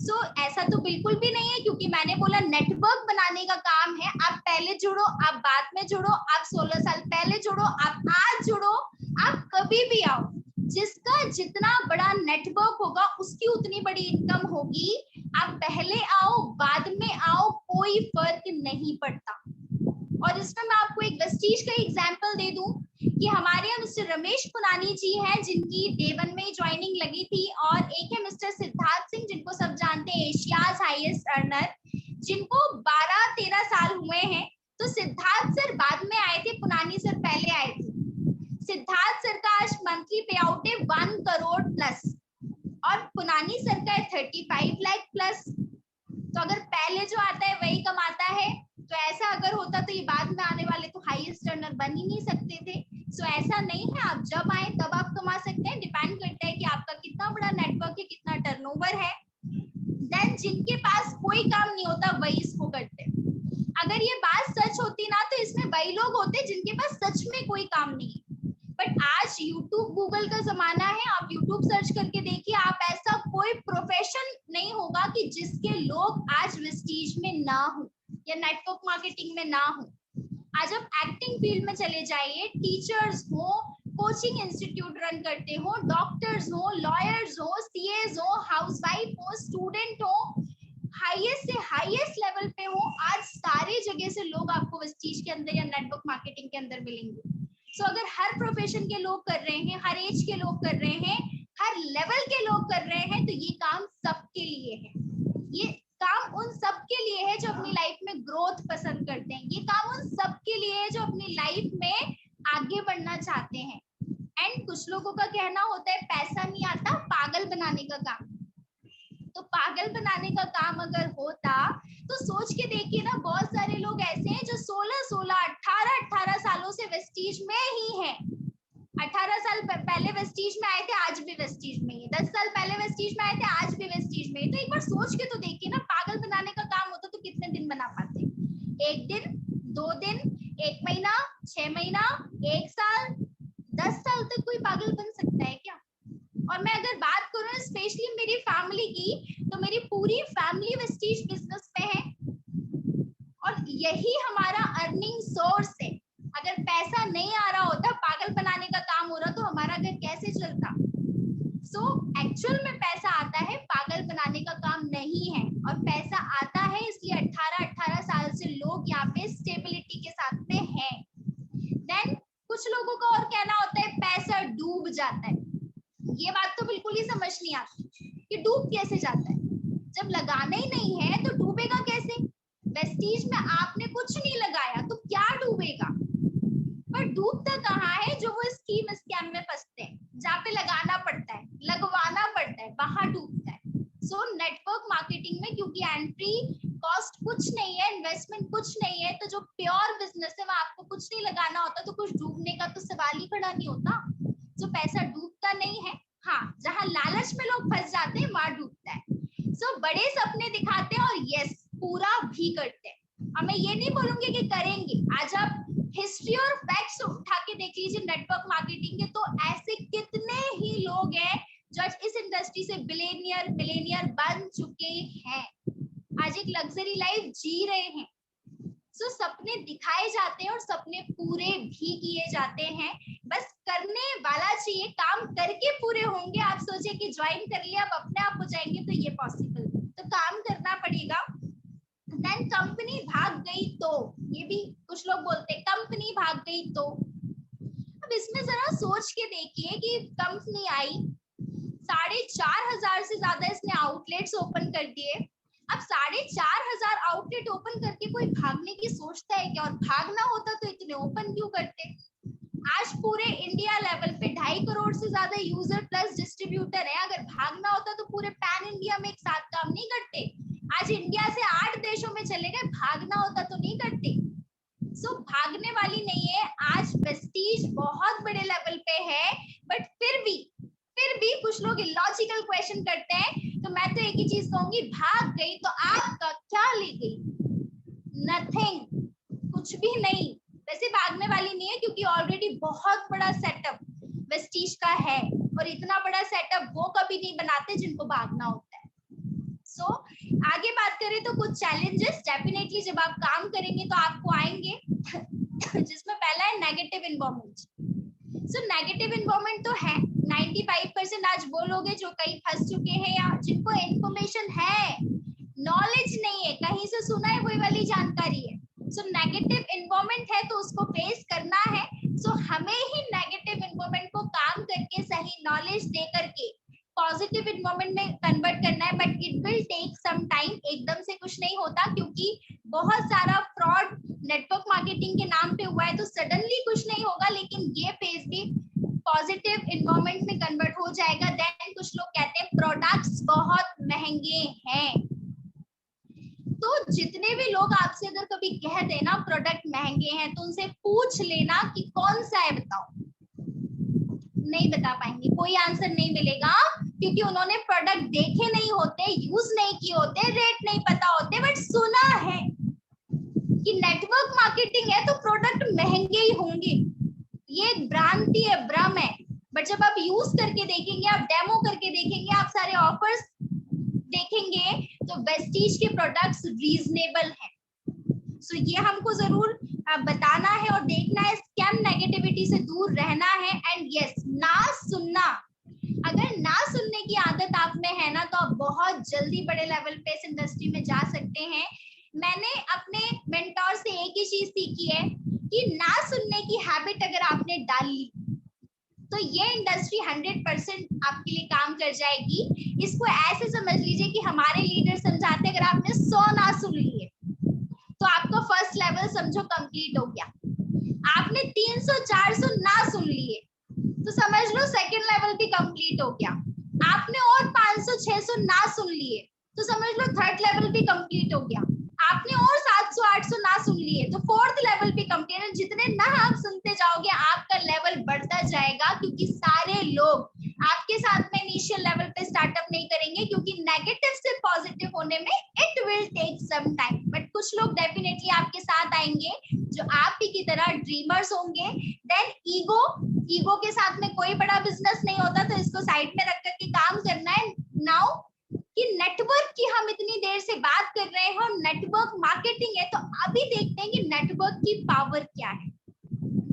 सो ऐसा तो बिल्कुल भी नहीं है, क्योंकि मैंने बोला नेटवर्क बनाने का काम है। आप पहले जुड़ो, आप बाद में जुड़ो, आप 16 साल पहले जुड़ो, आप आज जुड़ो, आप कभी भी आओ, जिसका जितना बड़ा नेटवर्क होगा उसकी उतनी बड़ी इनकम होगी। आप पहले आओ बाद में आओ, कोई फर्क नहीं पड़ता। और इसमें मैं आपको एक वेस्टीज का एग्जांपल दे दूं कि हमारे यहाँ मिस्टर रमेश पुनानी जी हैं, जिनकी डे 1 में ज्वाइनिंग लगी थी, और एक है मिस्टर सिद्धार्थ सिंह, जिनको सब जानते हैं, एशियाज हाईएस्ट अर्नर, जिनको 12-13 साल हुए हैं। तो सिद्धार्थ सर बाद में आए थे, पुनानी सर पहले आए थे। सिद्धार्थ सर का आज मंथली पे आउट है 1 करोड़ प्लस, और पुनानी सर का है 35 लाख प्लस। तो अगर पहले जो आता है वही कमाता है, तो ऐसा अगर होता तो ये बाद में आने वाले तो हाईएस्ट अर्नर बन ही नहीं सकते थे। सो ऐसा नहीं है, आप जब आए तब आप कमा सकते हैं, डिपेंड करता है कि आपका कितना बड़ा नेटवर्क है, कितना टर्नओवर है। देन जिनके पास कोई काम नहीं होता वही इसको करते हैं। अगर ये बात सच होती ना तो इसमें वही लोग होते जिनके पास सच में कोई काम नहीं है। बट आज यूट्यूब गूगल का जमाना है, आप यूट्यूब सर्च करके देखिए, आप ऐसा कोई प्रोफेशन नहीं होगा कि जिसके लोग आज वेस्टीज में ना हो या नेटवर्क मार्केटिंग में ना हो। आज आप एक्टिंग फील्ड में चले जाइए, टीचर्स हो, कोचिंग इंस्टीट्यूट रन करते हो, डॉक्टर्स हो, लॉयर्स हो, सीएस हो, हाउसवाइफ हो, स्टूडेंट हो, हाईएस्ट से हाईएस्ट लेवल पे हो, आज सारे जगह से लोग आपको वेस्टीज के अंदर या नेटवर्क मार्केटिंग के अंदर मिलेंगे। सो अगर हर प्रोफेशन के लोग कर रहे हैं, हर एज के लोग कर रहे हैं, हर लेवल के लोग कर रहे हैं, तो ये काम सबके लिए है। ये काम उन सबके लिए है जो अपनी लाइफ में ग्रोथ पसंद करते हैं। ये काम उन सबके लिए है जो अपनी लाइफ में आगे बढ़ना चाहते हैं। एंड कुछ लोगों का कहना होता है पैसा नहीं आता, पागल बनाने का काम। तो पागल बनाने का काम अगर होता तो सोच के देखिए ना, बहुत सारे लोग ऐसे हैं जो 16-16, 18-18 सालों से वेस्टीज में ही हैं। 18 साल पहले वेस्टीज में आए थे, आज भी वेस्टीज में ही है। 10 साल पहले वेस्टीज में आए थे, आज भी वेस्टीज में ही। तो एक बार सोच के तो देखिए ना, पागल बनाने का काम होता तो कितने दिन बना पाते? 1 दिन, 2 दिन, 1 महीना, 6 महीना, 1 साल, 10 साल तक कोई पागल बन सकता है क्या? और मैं अगर बात करूं स्पेशली मेरी फैमिली की, तो मेरी पूरी फैमिली वेस्टीज बिजनेस पे है, और यही हमारा अर्निंग सोर्स है। अगर पैसा नहीं आ रहा होता, पागल बनाने का काम हो रहा, तो हमारा घर कैसे चलता? सो एक्चुअल में पैसा आता है, पागल बनाने का काम नहीं है। और पैसा आता है इसलिए 18-18 साल से लोग यहाँ पे स्टेबिलिटी के साथ पे हैं। देन कुछ लोगों का और कहना होता है पैसा डूब जाता है। ये बात तो बिल्कुल ही समझ नहीं आती कि डूब कैसे जाता है। जब लगाना ही नहीं है तो डूबेगा कैसे? वेस्टीज में आपने कुछ नहीं लगाया तो क्या डूबेगा? पर डूबता कहाँ है? जो वो स्कीम स्कैम में फंसते हैं, जहाँ पे लगाना पड़ता है, लगवाना पड़ता है, वहां डूबता है। सो नेटवर्क मार्केटिंग में क्योंकि एंट्री कॉस्ट कुछ नहीं है, इन्वेस्टमेंट कुछ नहीं है, तो जो प्योर बिजनेस है वहां आपको कुछ नहीं लगाना होता, तो कुछ डूबने का तो सवाल ही खड़ा नहीं होता। जो पैसा डूबता नहीं है, हाँ, जहाँ लालच में लोग फंस जाते हैं बड़े सपने दिखाते हैं और यस पूरा भी करते हैं। अब मैं ये नहीं बोलूंगी कि करेंगे, आज आप हिस्ट्री और फैक्ट्स उठा के देख लीजिए नेटवर्क मार्केटिंग के, तो ऐसे कितने ही लोग हैं जो आज इस इंडस्ट्री से बिलियनियर बन चुके हैं, आज एक लग्जरी लाइफ जी रहे हैं। सो सपने दिखाए जाते हैं और सपने पूरे भी किए जाते हैं, बस करने वाला चाहिए, काम करके पूरे होंगे। आप सोचे कि ज्वाइन कर लिया अब अपने आप हो जाएंगे, तो ये पॉसिबल, तो काम करना पड़ेगा। देन कंपनी भाग गई तो, ये भी कुछ लोग बोलते हैं कंपनी भाग गई तो। अब इसमें जरा सोच के देखिए कि कंपनी आई, 4,500 से ज्यादा इसने आउटलेट्स ओपन कर दिए। अब 4,500 आउटलेट ओपन करके कोई भागने की सोचता है क्या? और भागना होता तो इतने ओपन क्यों करते? आज पूरे इंडिया लेवल पे 2.5 करोड़ से ज्यादा यूजर प्लस डिस्ट्रीब्यूटर है, अगर भागना होता तो पूरे पैन इंडिया में एक साथ काम नहीं करते। आज इंडिया से 8 देशों में चले गए, भागना होता तो नहीं करते। सो भागने वाली नहीं है। आज प्रेस्टीज बहुत बड़े लेवल पे है, बट फिर भी कुछ लोग इलॉजिकल क्वेश्चन करते हैं, तो मैं तो एक ही चीज कहूंगी, भाग गई तो आपका क्या ले गई? नथिंग, कुछ भी नहीं। वैसे भागने वाली नहीं है क्योंकि ऑलरेडी बहुत बड़ा सेटअप वेस्टीज का है, और इतना बड़ा सेटअप वो कभी नहीं बनाते जिनको भागना होता है। सो आगे बात करें तो कुछ चैलेंजेस डेफिनेटली जब आप काम करेंगे तो आपको आएंगे जिसमें पहला है negative environment. So negative environment तो है, 95% आज वो लोग हैं जो कहीं फंस चुके हैं या जिनको इन्फॉर्मेशन है, नॉलेज नहीं है, कहीं से सुना है वही वाली जानकारी है। सो नेगेटिव इन्वायरमेंट है तो उसको फेस करना है। सो हमें ही नेगेटिव इन्वायरमेंट को काम करके सही नॉलेज दे करके पॉजिटिव इन्वायरमेंट में कन्वर्ट करना है, but it will take some time. एकदम से कुछ नहीं होता क्योंकि बहुत सारा फ्रॉड नेटवर्क मार्केटिंग के नाम पे हुआ है, तो सडनली कुछ नहीं होगा, लेकिन ये फेज भी पॉजिटिव इन्वायरमेंट में कन्वर्ट हो जाएगा। देन कुछ लोग कहते हैं प्रोडक्ट्स बहुत महंगे हैं, तो जितने भी लोग आपसे अगर कभी कह देना प्रोडक्ट महंगे हैं, तो उनसे पूछ लेना कि कौन सा है बताओ, नहीं बता पाएंगे, कोई आंसर नहीं मिलेगा, क्योंकि उन्होंने प्रोडक्ट देखे नहीं होते, यूज नहीं किए होते, रेट नहीं पता होते, बट सुना है कि नेटवर्क मार्केटिंग है तो प्रोडक्ट महंगे ही होंगे। ये एक भ्रांति है, भ्रम है। बट जब आप यूज करके देखेंगे, आप डेमो करके देखेंगे, आप सारे ऑफर्स देखेंगे, तो वेस्टीज के प्रोडक्ट्स रीजनेबल हैं। सो ये हमको जरूर बताना है और देखना है, स्कैम नेगेटिविटी से दूर रहना है। एंड यस, ना सुनना, अगर ना सुनने की आदत आप में है ना, तो आप बहुत जल्दी बड़े लेवल पे इस इंडस्ट्री में जा सकते हैं। मैंने अपने मेंटोर से एक ही चीज सीखी है कि ना सुनने की हैबिट अगर आपने डाल ली तो ये इंडस्ट्री 100% आपके लिए काम कर जाएगी। इसको ऐसे समझ लीजिए कि हमारे लीडर समझाते हैं, अगर आपने 100 ना सुन लिए तो आपका फर्स्ट लेवल समझो कंप्लीट हो गया। आपने 300-400 ना सुन लिए तो समझ लो सेकंड लेवल भी कंप्लीट हो गया। आपने और 500-600 ना सुन लिए तो समझ लो थर्ड लेवल भी कंप्लीट हो गया। आपने और 700-800 ना सुन लिए तो फोर्थ लेवल भी कंप्लीट है। जितने ना आप सुनते जाओगे आपका लेवल बढ़ता जाएगा, क्योंकि सारे लोग आपके साथ में इनिशियल लेवल पे स्टार्टअप नहीं करेंगे, क्योंकि नेगेटिव से पॉजिटिव होने में it will take some time. But कुछ लोग डेफिनेटली आपके साथ आएंगे जो आप ही की तरह ड्रीमर्स होंगे। देन ईगो के साथ में कोई बड़ा बिजनेस नहीं होता, तो इसको साइड में रख करके काम करना है। नाउ कि नेटवर्क की हम इतनी देर से बात कर रहे हैं और नेटवर्क मार्केटिंग है, तो अभी देखते हैं कि नेटवर्क की पावर क्या है।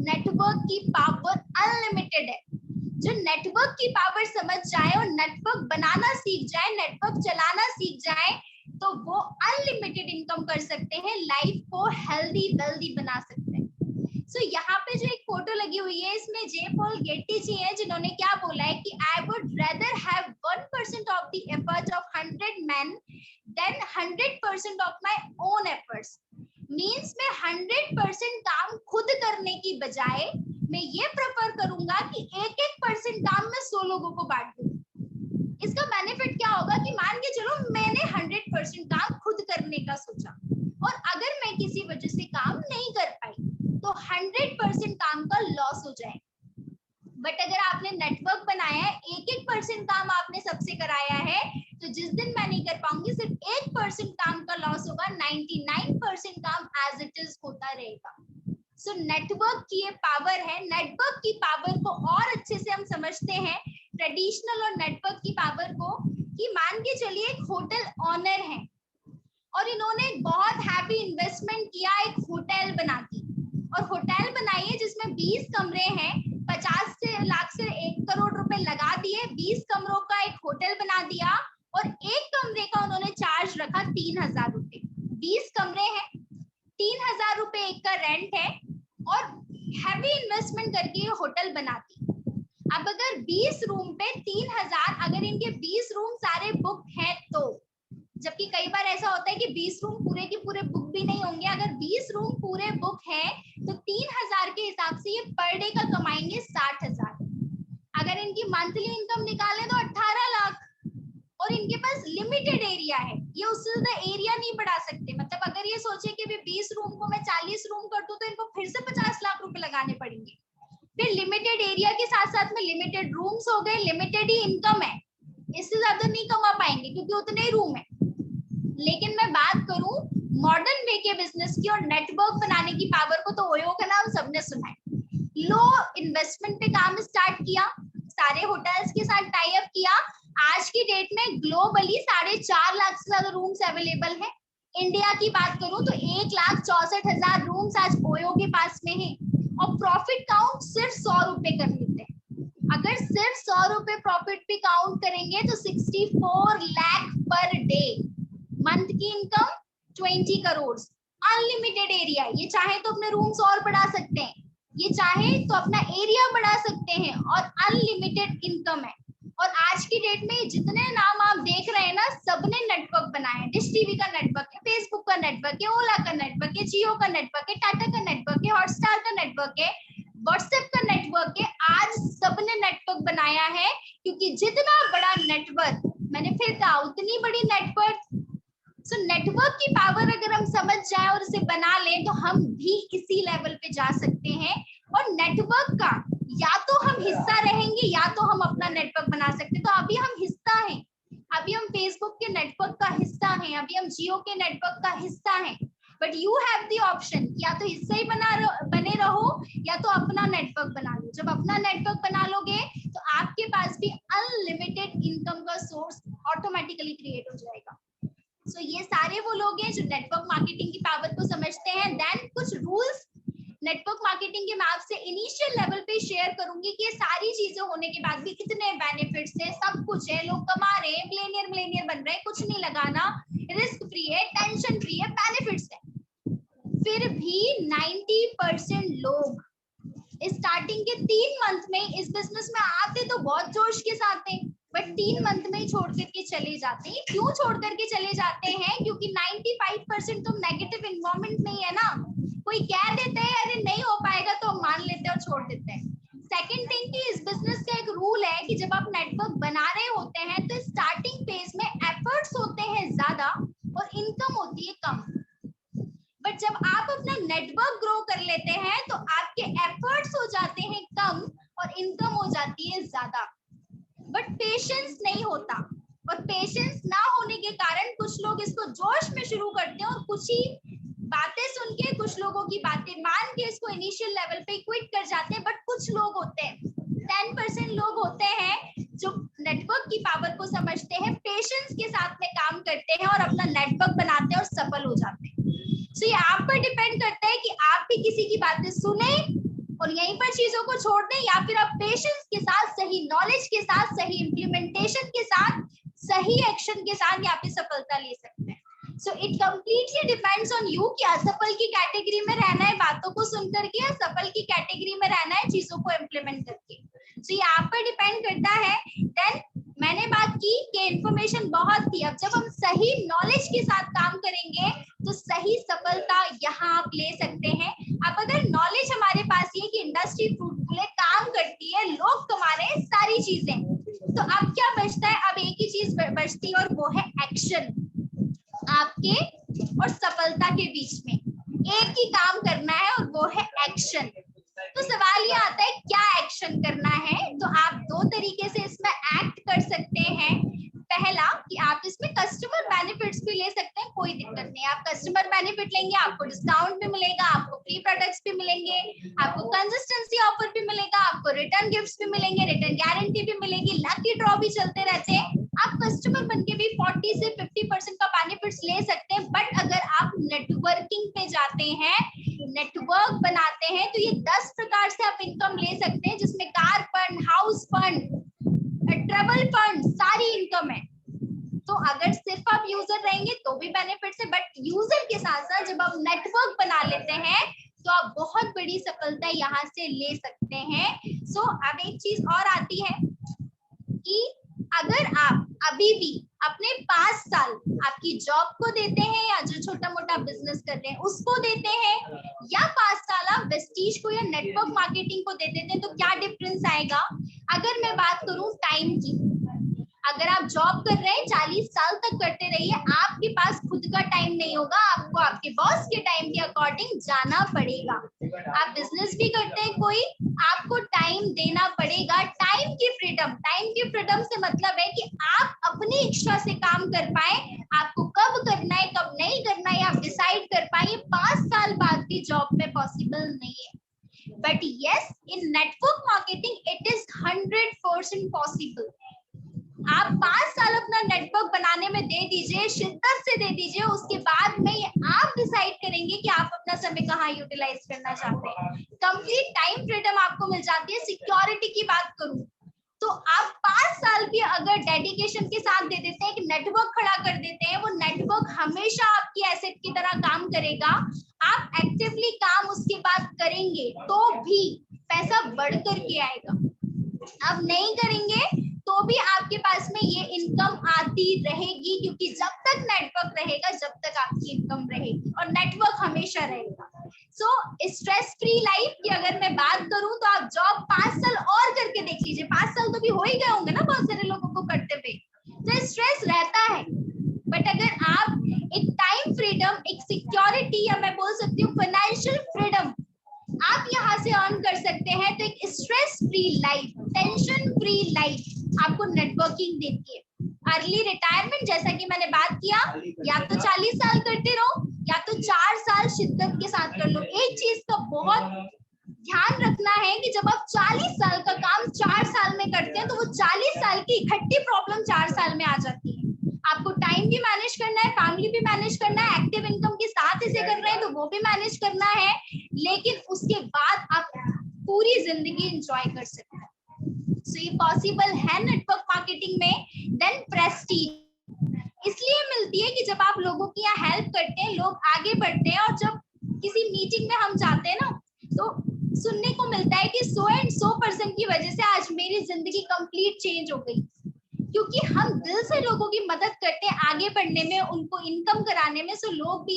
नेटवर्क की पावर अनलिमिटेड है। जो नेटवर्क की पावर समझ जाए और नेटवर्क बनाना सीख जाए, नेटवर्क चलाना सीख जाए, तो वो अनलिमिटेड इनकम कर सकते हैं, लाइफ को हेल्दी वेल्दी बना सकते हैं। सो यहाँ पे जो एक फोटो लगी हुई है, इसमें जे पॉल गेटी जी है, जिन्होंने क्या बोला है कि I would rather have 1% of the effort of 100 men than 100% of my own efforts. Means मैं 100% काम खुद करने की बजाय मैं ये प्रेफर करूंगा कि 1% काम मैं 100 लोगों को बांट दूं। इसका बेनिफिट क्या होगा कि मान के चलो मैंने 100% काम खुद करने का सोचा, और अगर मैं किसी वजह से काम नहीं कर पाई तो 100% काम का लॉस हो जाए। बट अगर आपने नेटवर्क बनाया है, 1% काम आपने सबसे कराया है, तो तो जिस दिन मैं नहीं कर पाऊंगी सिर्फ 1% काम का लॉस होगा, 99% काम एज इट इज होता रहेगा। सो नेटवर्क की ये पावर है। नेटवर्क की पावर को और अच्छे से हम समझते हैं ट्रेडिशनल और नेटवर्क की पावर को, कि मान के चलिए एक होटल ऑनर है और इन्होंने बहुत हैवी इन्वेस्टमेंट किया, एक होटल बना दी, और होटल बनाई है जिसमें 20 कमरे हैं, 50 लाख से 1 करोड़ रुपए लगा दिए, 20 कमरों का एक होटल बना दिया, और एक कमरे का उन्होंने चार्ज रखा 3000 रुपए। 20 कमरे हैं, 3000 रुपए एक का रेंट है, और हैवी इन्वेस्टमेंट करके ये होटल बनाती। अब अगर 20 रूम पे 3000, अगर इनके 20 रूम सारे बुक हैं तो, जबकि कई बार ऐसा होता है कि 20 रूम पूरे के पूरे बुक भी नहीं होंगे, अगर 20 रूम पूरे बुक है तो 3000 के हिसाब से ये पर डे का कमाएंगे 60,000। अगर इनकी मंथली इनकम निकाले तो 18 लाख, और इनके पास लिमिटेड एरिया है, ये उससे ज्यादा एरिया नहीं बढ़ा सकते। मतलब अगर ये सोचे कि 20 रूम को मैं 40 रूम कर दूं तो इनको फिर से 50 लाख रुपए लगाने पड़ेंगे। फिर लिमिटेड एरिया के साथ साथ में लिमिटेड रूम्स हो गए, लिमिटेड ही इनकम है, इससे ज्यादा नहीं कमा पाएंगे क्योंकि उतने ही रूम है। लेकिन मैं बात करूं मॉडर्न वे के बिजनेस की और नेटवर्क बनाने की पावर को, तो ओयो का नाम सबने सुना है। लो इन्वेस्टमेंट पे काम स्टार्ट किया, सारे होटल्स के साथ टाई अप किया। आज की डेट में ग्लोबली 4.5 लाख से ज्यादा रूम्स अवेलेबल है। इंडिया की बात करूं तो 1,64,000 रूम्स आज ओयो के पास में है, और प्रॉफिट काउंट सिर्फ 100 रुपए कर लेते हैं। अगर सिर्फ 100 रुपए प्रॉफिट भी काउंट करेंगे तो 64 लाख पर डे, मंथ की इनकम 20 करोड़, अनलिमिटेड एरिया। ये चाहे तो अपने रूम्स और बढ़ा सकते हैं, ये चाहे तो अपना एरिया बढ़ा सकते हैं, और अनलिमिटेड इनकम है। और आज की डेट में जितने नाम आप देख रहे हैं ना, सबने नेटवर्क बनाए हैं। डिश टीवी का नेटवर्क है, फेसबुक का नेटवर्क है, ओला का नेटवर्क है, जियो का नेटवर्क है, टाटा का नेटवर्क है, हॉटस्टार का नेटवर्क है, व्हाट्सएप का नेटवर्क है। आज सबने नेटवर्क बनाया है, क्योंकि जितना बड़ा नेटवर्क, मैंने फिर कहा उतनी बड़ी नेटवर्क। सो नेटवर्क की पावर अगर हम समझ जाए और इसे बना लें तो हम भी इसी लेवल पे जा सकते हैं। और नेटवर्क का या तो हम हिस्सा रहेंगे या तो हम अपना नेटवर्क बना सकते हैं। तो अभी हम हिस्सा हैं, अभी हम फेसबुक के नेटवर्क का हिस्सा हैं, अभी हम जियो के नेटवर्क का हिस्सा हैं। But you have the option, या तो हिस्सा ही बने रहो या तो अपना नेटवर्क बना लो। जब अपना नेटवर्क बना लोगे तो आपके पास भी अनलिमिटेड इनकम का सोर्स ऑटोमेटिकली क्रिएट हो जाएगा। सो ये सारे वो लोग हैं जो नेटवर्क मार्केटिंग की पावर को समझते हैं। देन कुछ रूल्स नेटवर्क मार्केटिंग के मैं आपसे इनिशियल लेवल पे शेयर करूंगी कि ये सारी चीजें होने के बाद भी कितने बेनिफिट्स है, सब कुछ है, लोग कमा रहे हैं, मिलेनियर बन रहे हैं, कुछ नहीं लगाना, रिस्क फ्री है, टेंशन फ्री है, बेनिफिट्स है। फिर भी 90% लोग स्टार्टिंग के 3 मंथ में इस बिजनेस में आते तो बहुत जोश के साथ हैं, बट 3 मंथ में ही छोड़ करके चले जाते हैं। क्यों छोड़ करके चले जाते हैं? क्योंकि 95% तो नेगेटिव एनवायरनमेंट में ही है ना। कोई कह देते हैं अरे नहीं हो पाएगा तो मान लेते हैं और छोड़ देते हैं। सेकंड थिंग कि इस बिजनेस का एक रूल है कि जब आप नेटवर्क बना रहे होते हैं तो स्टार्टिंग फेज में एफर्ट्स होते हैं ज्यादा और इनकम होती है कम। बट जब आप अपना नेटवर्क ग्रो कर लेते हैं तो आपके एफर्ट्स हो जाते हैं कम और इनकम हो जाती है ज्यादा। बट पेशेंस नहीं होता, और पेशेंस ना होने के कारण कुछ लोग इसको जोश में शुरू करते हैं और कुछ ही बातें सुन के, कुछ लोगों की बातें मान के इसको इनिशियल लेवल पे क्विट कर जाते हैं। बट कुछ लोग होते हैं, 10% लोग होते हैं जो नेटवर्क की पावर को समझते हैं, पेशेंस के साथ में काम करते हैं और अपना नेटवर्क बनाते हैं और सफल हो जाते हैं। तो ये आप पर डिपेंड करता है कि आप भी किसी की बातें सुने और यहीं पर चीजों को छोड़ दें, या फिर आप पेशेंस के साथ, सही नॉलेज के साथ, सही इम्प्लीमेंटेशन के साथ, सही एक्शन के साथ यहाँ पे सफलता ले सकते हैं। So it completely depends on you कि असफल की कैटेगरी में रहना है बातों को सुन करके, या सफल की कैटेगरी में रहना है चीजों को इम्प्लीमेंट करके। सो ये आप पर डिपेंड करता है। देन मैंने बात की कि इंफॉर्मेशन बहुत थी, अब जब हम सही नॉलेज के साथ काम करेंगे तो सही सफलता यहाँ आप ले सकते हैं। अब अगर नॉलेज हमारे पास ये कि इंडस्ट्री फ्रूटफुल है, काम करती है, लोग कमा रहे हैं, सारी चीजें, तो अब क्या बचता है? अब एक ही चीज बचती है और वो है एक्शन। आपके और सफलता के बीच में एक ही काम करना है और वो है एक्शन। तो सवाल ये आता है क्या एक्शन करना है? तो आप 2 तरीके से इसमें एक्ट कर सकते हैं। पहला कि आप इसमें कस्टमर बेनिफिट्स भी ले सकते हैं, कोई दिक्कत नहीं। आप कस्टमर बेनिफिट लेंगे, आपको डिस्काउंट भी मिलेगा, आपको फ्री प्रोडक्ट्स भी मिलेंगे, आपको कंसिस्टेंसी ऑफर भी मिलेगा, आपको रिटर्न गिफ्ट्स भी मिलेंगे, रिटर्न गारंटी भी मिलेगी, लकी ड्रॉ भी चलते रहते हैं। आप कस्टमर बनके भी 40 से 50% का बेनिफिट्स ले सकते हैं। बट अगर आप नेटवर्किंग पे जाते हैं, नेटवर्क बनाते हैं, तो ये 10 प्रकार से आप इनकम ले सकते हैं, जिसमें car fund, house fund, travel fund, सारी इनकम है। तो अगर सिर्फ आप यूजर रहेंगे तो भी बेनिफिट्स है, बट यूजर के साथ साथ जब आप नेटवर्क बना लेते हैं तो आप बहुत बड़ी सफलता यहाँ से ले सकते हैं। सो अब एक चीज और आती है कि अगर आप अभी भी अपने 5 साल आपकी जॉब को देते हैं या जो छोटा मोटा बिजनेस कर रहे हैं उसको देते हैं, या 5 साल आप वेस्टीज को या नेटवर्क मार्केटिंग को दे देते हैं, तो क्या डिफरेंस आएगा? अगर मैं बात करूं टाइम की, अगर आप जॉब कर रहे हैं 40 साल तक करते रहिए, आपके पास खुद का टाइम नहीं होगा, आपको आपके बॉस के टाइम के अकॉर्डिंग जाना पड़ेगा। आप बिजनेस भी करते हैं कोई, आपको टाइम देना पड़ेगा। टाइम की फ्रीडम से मतलब है कि आप अपनी इच्छा से काम कर पाए, आपको कब करना है कब नहीं करना है आप डिसाइड कर पाए। 5 साल बाद भी जॉब में पॉसिबल नहीं है, but yes in network marketing it is 100% possible. आप 5 साल अपना नेटवर्क बनाने में दे दीजिए, शिद्दत से दे दीजिए, उसके बाद में आप डिसाइड करेंगे कि आप अपना समय कहाँ यूटिलाइज करना चाहते हैं। कंप्लीट टाइम फ्रीडम आपको मिल जाती है। सिक्योरिटी की बात करूं तो आप 5 साल की अगर डेडिकेशन के साथ दे देते हैं, एक नेटवर्क खड़ा कर देते हैं, वो नेटवर्क हमेशा आपकी एसेट की तरह काम करेगा। आप एक्टिवली काम उसके बाद करेंगे तो भी पैसा बढ़ करके आएगा, अब नहीं करेंगे तो भी आपके पास में ये इनकम आती रहेगी, क्योंकि जब तक नेटवर्क रहेगा जब तक आपकी इनकम रहेगी, और नेटवर्क हमेशा रहेगा। सो स्ट्रेस फ्री लाइफ की अगर मैं बात करूं तो आप जॉब 5 साल और करके देख लीजिए, 5 साल तो भी हो ही गए होंगे ना बहुत सारे लोगों को करते हुए, तो स्ट्रेस रहता है। बट अगर आप एक टाइम फ्रीडम, एक सिक्योरिटी, या मैं बोल सकती हूँ फाइनेंशियल फ्रीडम आप यहाँ से अर्न कर सकते हैं, तो एक stress free life, tension free life आपको नेटवर्किंग देती है। अर्ली रिटायरमेंट जैसा कि मैंने बात किया, या तो 40 साल करते रहो या तो 4 साल शिद्दत के साथ कर लो। एक चीज का बहुत ध्यान रखना है कि जब आप 40 साल का काम 4 साल में करते हैं तो वो 40 साल की इकट्ठी प्रॉब्लम 4 साल में आ जाती है। आपको टाइम भी मैनेज करना है, फैमिली भी मैनेज करना है, एक्टिव इनकम के साथ इसे कर रहे हैं तो वो भी मैनेज करना है, लेकिन उसके बाद आप पूरी जिंदगी एंजॉय कर सकते हैं। सो ये पॉसिबल है नेटवर्क मार्केटिंग में। देन प्रेस्टीज इसलिए मिलती है कि जब आप लोगों की यहाँ हेल्प करते हैं, लोग आगे बढ़ते हैं, और जब किसी मीटिंग में हम जाते हैं ना तो सुनने को मिलता है कि 100% की वजह से आज मेरी जिंदगी कंप्लीट चेंज हो गई, क्योंकि हम दिल से लोगों की मदद करते हैं आगे बढ़ने में, उनको इनकम कराने में। सो लोग भी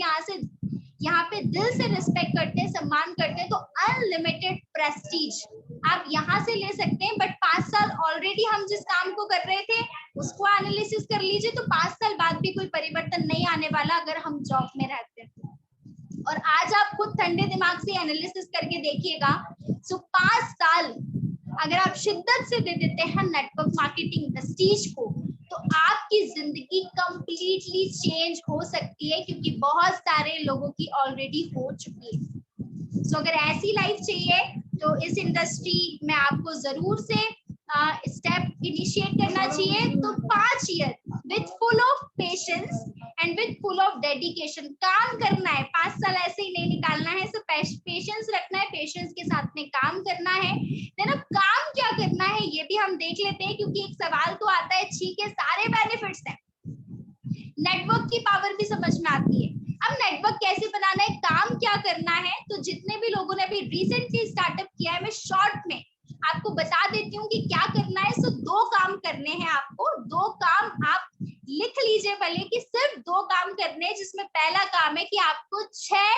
यहाँ पे दिल से रिस्पेक्ट करते हैं, सम्मान करते हैं। तो अनलिमिटेड प्रेस्टीज आप यहाँ से ले सकते हैं। बट 5 साल ऑलरेडी हम जिस काम को कर रहे थे उसको एनालिसिस कर लीजिए, तो 5 साल बाद भी कोई परिवर्तन नहीं आने वाला अगर हम जॉब में रहते हैं। और आज आप खुद ठंडे दिमाग से एनालिसिस करके देखिएगा। सो 5 साल अगर आप शिद्दत से दे देते हैं नेटवर्क मार्केटिंग प्रेस्टीज को, तो आपकी जिंदगी कंप्लीटली चेंज हो सकती है, क्योंकि बहुत सारे लोगों की ऑलरेडी हो चुकी है। सो अगर ऐसी लाइफ चाहिए तो इस इंडस्ट्री में आपको जरूर से स्टेप इनिशिएट करना चाहिए। तो 5 year with full of patience and with full of dedication काम करना है। 5 साल ऐसे ही नहीं निकालना है, सो पेशेंस रखना है, पेशेंस के साथ में काम करना है। देन अब काम क्या करना है ये भी हम देख लेते हैं, क्योंकि एक सवाल तो आता है, ठीक है सारे बेनिफिट्स हैं, नेटवर्क की पावर भी समझ में आती है, अब नेटवर्क कैसे बनाना है, काम क्या करना है। तो जितने भी लोगों ने अभी रिसेंटली स्टार्टअप किया है, मैं शॉर्ट में आपको बता देती हूँ कि क्या करना है। सो 2 काम करने हैं आपको, 2 काम आप लिख लीजिए भले, कि सिर्फ 2 काम करने हैं, जिसमें पहला काम है कि आपको 6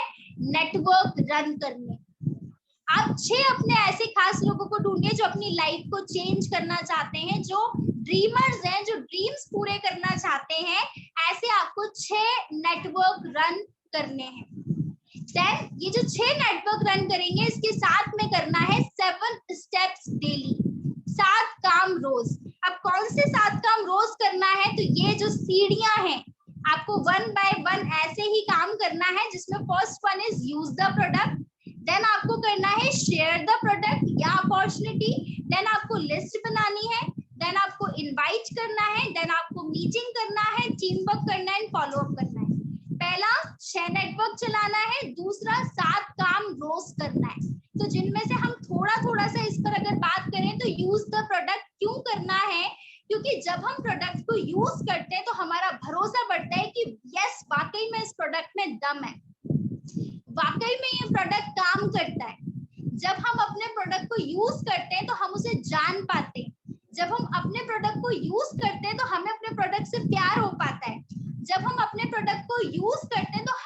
नेटवर्क रन करने। आप 6 अपने ऐसे खास लोगों को ढूंढिए जो अपनी लाइफ को चेंज करना चाहते हैं, जो ड्रीमर्स हैं, जो ड्रीम्स पूरे करना चाहते हैं, ऐसे आपको 6 नेटवर्क रन करने हैं। देन ये जो 6 नेटवर्क रन करेंगे, इसके साथ में करना है 7 स्टेप्स डेली, 7 काम रोज। अब कौन से 7 काम रोज करना है, तो ये जो सीढ़ियां हैं आपको 1 बाय 1 ऐसे ही काम करना है, जिसमें first one is use the product, then आपको करना है शेयर द प्रोडक्ट या अपॉर्चुनिटी, देन आपको लिस्ट बनानी है, देन आपको इनवाइट करना है, देन आपको मीटिंग करना है, टीम वर्क करना है, फॉलो अप करना है। पहला 6 नेटवर्क चलाना है, दूसरा 7 काम रोज करना है। तो जिनमें से हम थोड़ा थोड़ा सा इस पर अगर बात करें तो यूज द प्रोडक्ट क्यों करना है, क्योंकि जब हम प्रोडक्ट को यूज करते हैं तो हमारा भरोसा बढ़ता है कि यस वाकई में इस प्रोडक्ट में दम है, वाकई में ये प्रोडक्ट काम करता है। जब हम अपने प्रोडक्ट को यूज करते हैं तो हम उसे जान पाते हैं, जब हम अपने प्रोडक्ट को यूज करते हैं तो हमें अपने प्रोडक्ट से प्यार हो पाता है, जब हम अपने प्रोडक्ट को यूज करते हैं तो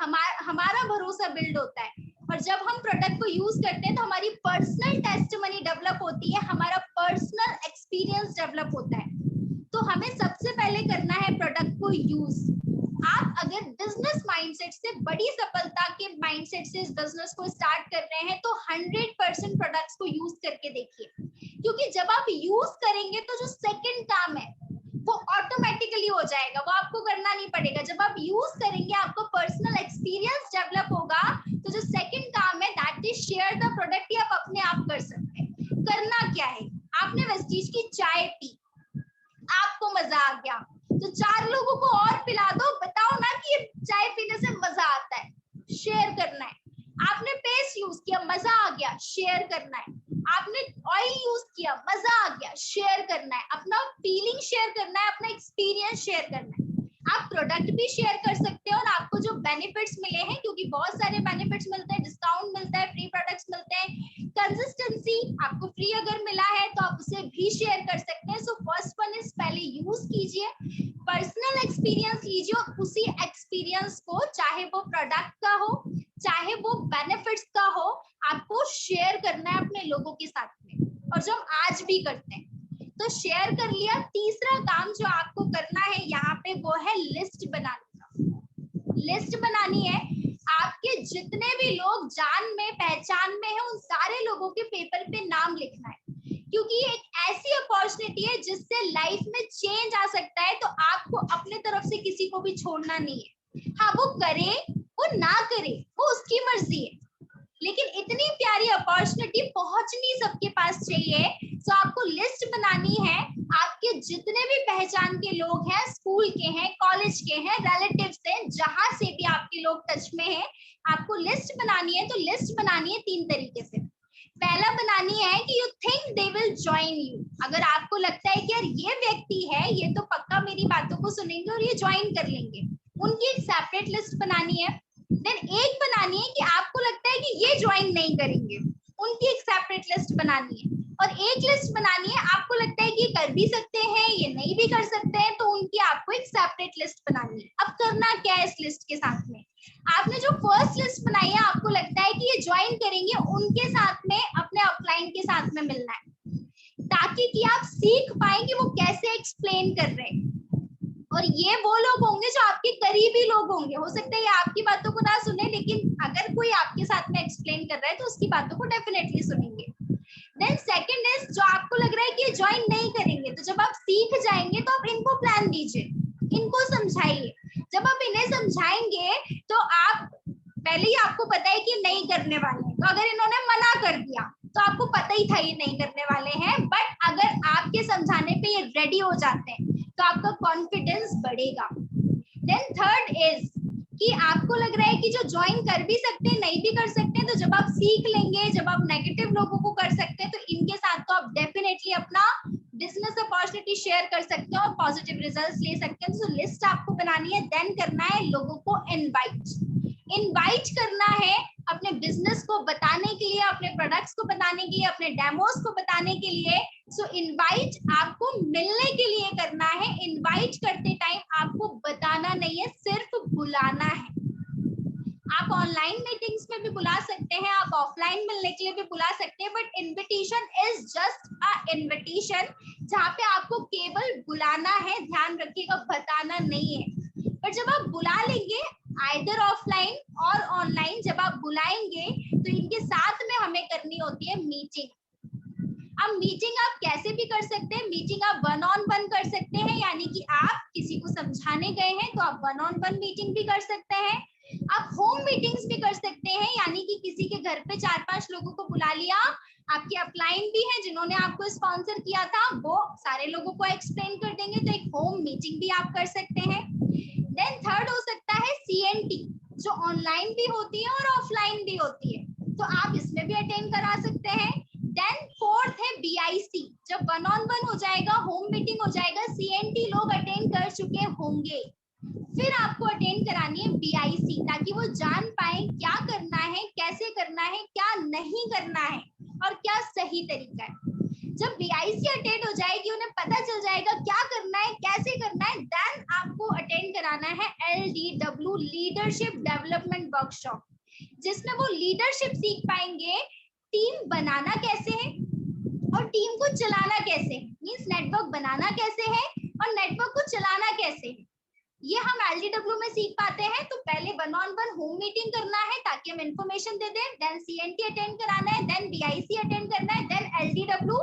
हमारा भरोसा बिल्ड होता है, और जब हम प्रोडक्ट को यूज करते हैं तो हमारी पर्सनल टेस्टिमनी डेवलप होती है, हमारा पर्सनल एक्सपीरियंस डेवलप होता है। तो हमें सबसे पहले करना है प्रोडक्ट को यूज। आप अगर बिजनेस माइंडसेट से, बड़ी सफलता के माइंडसेट से इस बिजनेस को स्टार्ट कर रहे हैं तो 100% प्रोडक्ट्स को यूज करके देखिए, क्योंकि जब आप यूज करेंगे तो जो सेकंड काम है वो ऑटोमेटिकली हो जाएगा, वो आपको करना नहीं पड़ेगा। जब आप यूज करेंगे आपको पर्सनल एक्सपीरियंस डेवलप होगा, तो जो सेकंड काम है that is share the product, ये आप अपने आप कर सकते हैं। करना क्या है, आपने वेस्टीज की चाय पी, आपको मजा आ गया तो 4 लोगों को और पिला दो, बताओ ना कि चाय पीने से मजा आता है, शेयर करना है। आपने पेस्ट यूज किया, मजा आ गया, शेयर करना है। आपने ऑयल यूज किया, मजा आ गया, शेयर करना है। अपना फीलिंग शेयर करना है, अपना एक्सपीरियंस शेयर करना है। आप प्रोडक्ट भी शेयर कर सकते हो और आपको जो बेनिफिट्स मिले हैं, क्योंकि बहुत सारे बेनिफिट्स मिलते हैं, डिस्काउंट मिलता है, फ्री प्रोडक्ट्स मिलते हैं, कंसिस्टेंसी आपको फ्री अगर मिला है तो आप उसे भी शेयर कर सकते हैं। सो फर्स्ट वन इज पहले यूज कीजिए, पर्सनल एक्सपीरियंस लीजिए, और उसी एक्सपीरियंस को चाहे वो प्रोडक्ट का हो चाहे वो बेनिफिट्स का हो, आपको शेयर करना है अपने लोगों के साथ में, और जो हम आज भी करते हैं। तो शेयर कर लिया। तीसरा काम जो आपको करना है यहाँ पे वो है लिस्ट बनाने का। लिस्ट बनानी है, आपके जितने भी लोग जान में पहचान में है उन सारे लोगों के पेपर पे नाम लिखना है, क्योंकि एक ऐसी अपॉर्चुनिटी है जिससे लाइफ में चेंज आ सकता है। तो आपको अपने तरफ से किसी को भी छोड़ना नहीं है। हाँ, वो करे वो ना करे वो उसकी मर्जी है, लेकिन इतनी प्यारी अपॉर्चुनिटी पहुंचनी सबके पास चाहिए। तो आपको लिस्ट बनानी है, आपके जितने भी पहचान के लोग हैं, स्कूल के हैं, कॉलेज के हैं, रिलेटिव्स हैं, जहां से भी आपके लोग टच में हैं, आपको लिस्ट बनानी है। तो लिस्ट बनानी है 3 तरीके से। पहला बनानी है कि you think they will join you. अगर आपको लगता है कि यार ये व्यक्ति है, ये तो पक्का मेरी बातों को सुनेंगे और ये ज्वाइन कर लेंगे, उनकी एक सेपरेट लिस्ट बनानी है। देन एक बनानी है कि आपको लगता है कि ये ज्वाइन नहीं करेंगे, उनकी एक सेपरेट लिस्ट बनानी है। और एक लिस्ट बनानी है आपको लगता है कि ये कर भी सकते हैं, ये नहीं भी कर सकते हैं, तो उनकी आपको एक सेपरेट लिस्ट बनानी है। अब करना क्या है इस लिस्ट के साथ में, आपने जो फर्स्ट लिस्ट बनाई है आपको लगता है कि ये ज्वाइन करेंगे, उनके साथ में अपने अपलाइन के साथ में मिलना है, ताकि कि आप सीख पाए कि वो कैसे एक्सप्लेन कर रहे हैं। और ये वो लोग होंगे जो आपके करीबी लोग होंगे। हो सकता है ये आपकी बातों को ना सुने, लेकिन अगर कोई आपके साथ में एक्सप्लेन कर रहा है तो उसकी बातों को डेफिनेटली सुनेंगे। देन सेकंड इज, जो आपको लग रहा है कि ज्वाइन नहीं करेंगे, तो जब आप सीख जाएंगे तो आप इनको प्लान दीजिए, इनको समझाइए। जब आप इन्हें समझाएंगे तो आप पहले ही आपको पता है कि नहीं करने वाले हैं, तो अगर इन्होंने मना कर दिया तो आपको पता ही था ये नहीं करने वाले हैं, बट अगर आपके समझाने पे ये रेडी हो जाते हैं तो आपका कॉन्फिडेंस बढ़ेगा। देन थर्ड इज कि आपको लग रहा है कि जो ज्वाइन कर भी सकते हैं नहीं भी कर सकते हैं, तो जब आप सीख लेंगे, जब आप नेगेटिव लोगों को कर सकते हैं, तो इनके साथ तो आप डेफिनेटली अपना बिजनेस अपॉर्चुनिटी शेयर कर सकते हैं और पॉजिटिव रिजल्ट्स ले सकते हैं। तो लिस्ट आपको बनानी है। देन करना है लोगों को इनवाइट करना है अपने बिजनेस को बताने के लिए, अपने प्रोडक्ट्स को बताने के लिए, अपने डेमोस को बताने के लिए। सो इनवाइट आपको मिलने के लिए करना है। इनवाइट करते टाइम आपको बताना नहीं है, सिर्फ बुलाना है। आप ऑनलाइन मीटिंग्स में भी बुला सकते हैं, आप ऑफलाइन मिलने के लिए भी बुला सकते हैं, but invitation is just a invitation, जहाँ पे आपको केवल बुलाना है। ध्यान रखिएगा, बताना नहीं है। पर जब आप बुला लेंगे आइदर ऑफलाइन और ऑनलाइन, जब आप बुलाएंगे तो इनके साथ में हमें करनी होती है मीटिंग। अब मीटिंग आप कैसे भी कर सकते हैं, मीटिंग आप वन ऑन वन कर सकते हैं, यानी कि आप किसी को समझाने गए हैं तो आप वन ऑन वन मीटिंग भी कर सकते हैं। आप होम मीटिंग्स भी कर सकते हैं, यानी कि किसी के घर पे 4-5 लोगों को बुला लिया, आपके अपलाइन भी हैं जिन्होंने आपको स्पॉन्सर किया था, वो सारे लोगों को एक्सप्लेन कर देंगे, तो एक होम मीटिंग भी आप कर सकते हैं। देन थर्ड हो सकता है CNT, जो ऑनलाइन भी होती है और ऑफलाइन भी होती है, तो आप इसमें भी अटेंड करा सकते हैं। देन फोर्थ है BIC, जब वन ऑन वन हो जाएगा, होम मीटिंग हो जाएगा, CNT लोग अटेंड कर चुके होंगे, फिर आपको अटेंड करानी है BIC, ताकि वो जान पाए क्या करना है, कैसे करना है, क्या नहीं करना है और क्या सही तरीका है। जब BIC अटेंड हो जाएगी, उन्हें पता चल जाएगा क्या करना है, कैसे करना है, देन आपको अटेंड कराना है LDW, लीडरशिप डेवलपमेंट वर्कशॉप, जिसमें वो लीडरशिप सीख पाएंगे, टीम बनाना कैसे है और टीम को चलाना कैसे है, मींस नेटवर्क बनाना कैसे है और नेटवर्क को चलाना कैसे है, ये हम LDW में सीख पाते हैं। तो पहले one on one home meeting करना है ताकि हम इंफॉर्मेशन दे दें, देन CNT अटेंड कराना है, देन BIC अटेंड करना है, then LDW,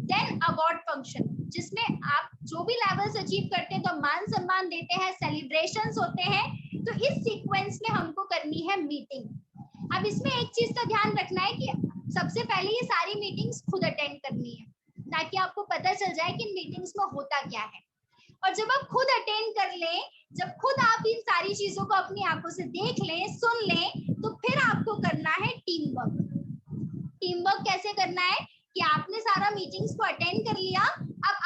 then award function, जिसमें आप जो भी लेवल्स अचीव करते हैं तो मान सम्मान देते हैं, सेलिब्रेशंस होते हैं, तो इस सीक्वेंस में हमको करनी है मीटिंग। अब इसमें एक चीज का ध्यान रखना है कि सबसे पहले ये सारी मीटिंग्स खुद अटेंड करनी है, ताकि आपको पता चल जाए कि मीटिंग्स में होता क्या है। और जब आप खुद अटेंड कर लें, जब खुद आप इन सारी चीजों को अपनी आंखों से देख लें, सुन लें, तो फिर आपको करना है टीम वर्क। टीम वर्क कैसे करना है कि आपने सारा मीटिंग्स को अटेंड कर लिया, अब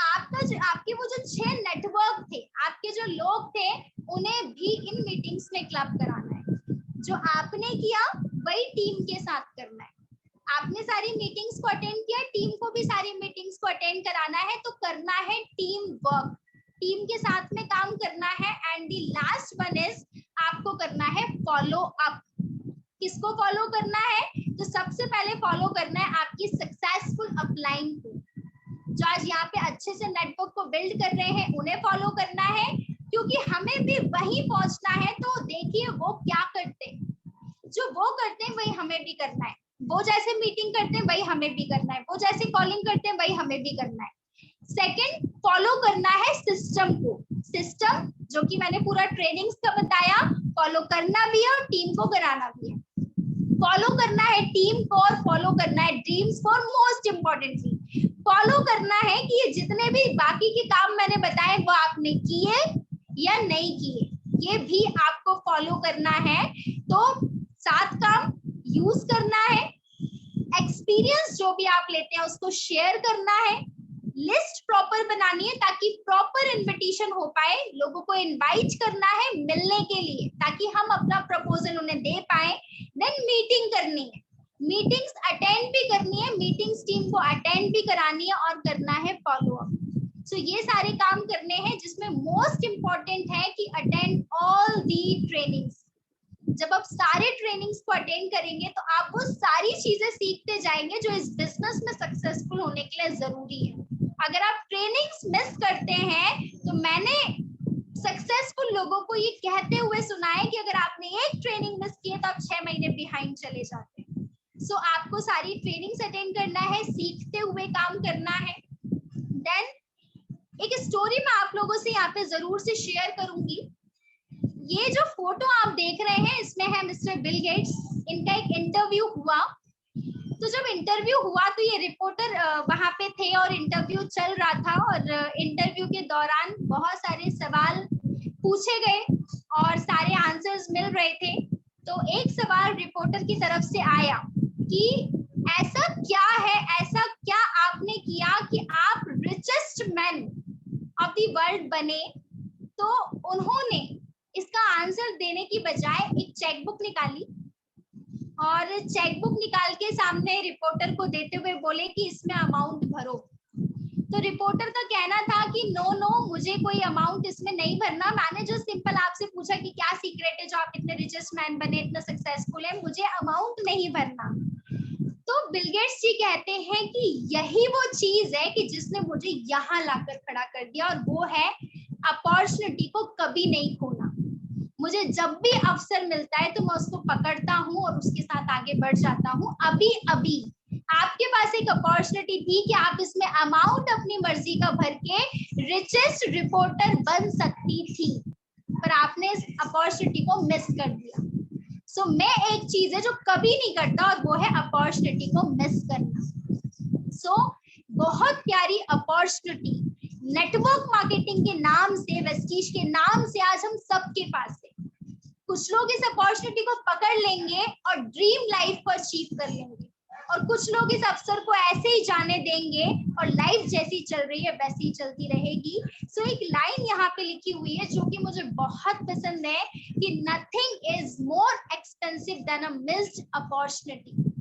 आपके वो जो 6 नेटवर्क थे, आपके जो लोग थे, उन्हें भी इन मीटिंग्स में क्लब कराना है। जो आपने किया वही टीम के साथ करना है। आपने सारी मीटिंग्स को अटेंड किया, टीम को भी सारी मीटिंग्स को अटेंड कराना है, तो करना है टीम वर्क, टीम के साथ में काम करना है। And the last one is आपको करना है फॉलो अप। किसको फॉलो करना है? तो सबसे पहले फॉलो करना है आपकी सक्सेसफुल अपलाइन को, जो आज यहाँ पे अच्छे से नेटवर्क को बिल्ड कर रहे हैं, उन्हें फॉलो करना है, क्योंकि हमें भी वहीं पहुंचना है। तो देखिए वो क्या करते हैं, जो वो करते हैं वही हमें भी करना है, वो जैसे मीटिंग करते हैं वही हमें भी करना है, वो जैसे कॉलिंग करते हैं वही हमें भी करना है। सेकंड, फॉलो करना है सिस्टम को। सिस्टम जो कि मैंने पूरा ट्रेनिंग्स का बताया, फॉलो करना भी है और टीम को कराना भी है। फॉलो करना है टीम को और फॉलो करना है ड्रीम्स को, और मोस्ट इम्पोर्टेंटली फॉलो करना है कि ये जितने भी बाकी के काम मैंने बताए वो आपने किए या नहीं किए, ये भी आपको फॉलो करना है। तो 7 काम यूज करना है, एक्सपीरियंस जो भी आप लेते हैं उसको शेयर करना है, लिस्ट प्रॉपर बनानी है ताकि प्रॉपर इनविटेशन हो पाए, लोगों को इनवाइट करना है मिलने के लिए ताकि हम अपना प्रपोजल उन्हें दे पाए। देन मीटिंग करनी है, मीटिंग्स अटेंड भी करनी है, मीटिंग्स टीम को अटेंड भी करानी है और करना है फॉलो अप। सो ये सारे काम करने हैं, जिसमें मोस्ट इंपॉर्टेंट है कि अटेंड ऑल दी ट्रेनिंग्स। जब आप सारे ट्रेनिंग्स को अटेंड करेंगे तो आप वो सारी चीजें सीखते जाएंगे जो इस बिजनेस में सक्सेसफुल होने के लिए जरूरी है। अगर आप ट्रेनिंग्स मिस करते हैं, तो मैंने सक्सेसफुल लोगों को ये कहते हुए सुना है कि अगर आपने एक ट्रेनिंग मिस की है तो आप 6 महीने बिहाइंड चले जाते हैं। सो आपको सारी ट्रेनिंग्स अटेंड करना है, सीखते हुए काम करना है। देन एक स्टोरी मैं आप लोगों से यहाँ पे जरूर से शेयर करूंगी। ये जो फोटो आप देख रहे हैं इसमें है मिस्टर बिल गेट्स, इनका एक इंटरव्यू हुआ। तो जब इंटरव्यू हुआ तो ये रिपोर्टर वहां पे थे और इंटरव्यू चल रहा था, और इंटरव्यू के दौरान बहुत सारे सवाल पूछे गए और सारे आंसर्स मिल रहे थे। तो एक सवाल रिपोर्टर की तरफ से आया कि ऐसा क्या है, ऐसा क्या आपने किया कि आप richest man of the world बने? तो उन्होंने इसका आंसर देने की बजाय एक चेकबुक निकाली और चेकबुक निकाल के सामने रिपोर्टर को देते हुए बोले कि इसमें अमाउंट भरो। तो रिपोर्टर का कहना था कि नो, मुझे कोई अमाउंट इसमें नहीं भरना, मैंने जो सिंपल आपसे पूछा कि क्या सीक्रेट है जो आप इतने रिचेस्ट मैन बने, इतना सक्सेसफुल है, मुझे अमाउंट नहीं भरना। तो बिल गेट्स जी कहते हैं कि यही वो चीज है कि जिसने मुझे यहाँ लाकर खड़ा कर दिया, और वो है अपॉर्चुनिटी को कभी नहीं खोना। मुझे जब भी अवसर मिलता है तो मैं उसको पकड़ता हूँ और उसके साथ आगे बढ़ जाता हूँ। अभी आपके पास एक अपॉर्चुनिटी थी कि आप इसमें अमाउंट अपनी मर्जी का भर के रिचेस्ट रिपोर्टर बन सकती थी, पर आपने इस अपॉर्चुनिटी को मिस कर दिया। सो मैं एक चीज है जो कभी नहीं करता और वो है अपॉर्चुनिटी को मिस करना। सो बहुत प्यारी अपॉर्चुनिटी नेटवर्क मार्केटिंग के नाम से, वेस्टीज के नाम से आज हम सबके पास है। कुछ लोग इस अपॉर्चुनिटी को पकड़ लेंगे और ड्रीम लाइफ को अचीव कर लेंगे, और कुछ लोग इस अवसर को ऐसे ही जाने देंगे और लाइफ जैसी चल रही है वैसी ही चलती रहेगी। सो एक लाइन यहाँ पे लिखी हुई है जो कि मुझे बहुत पसंद है कि nothing is more expensive than a missed opportunity.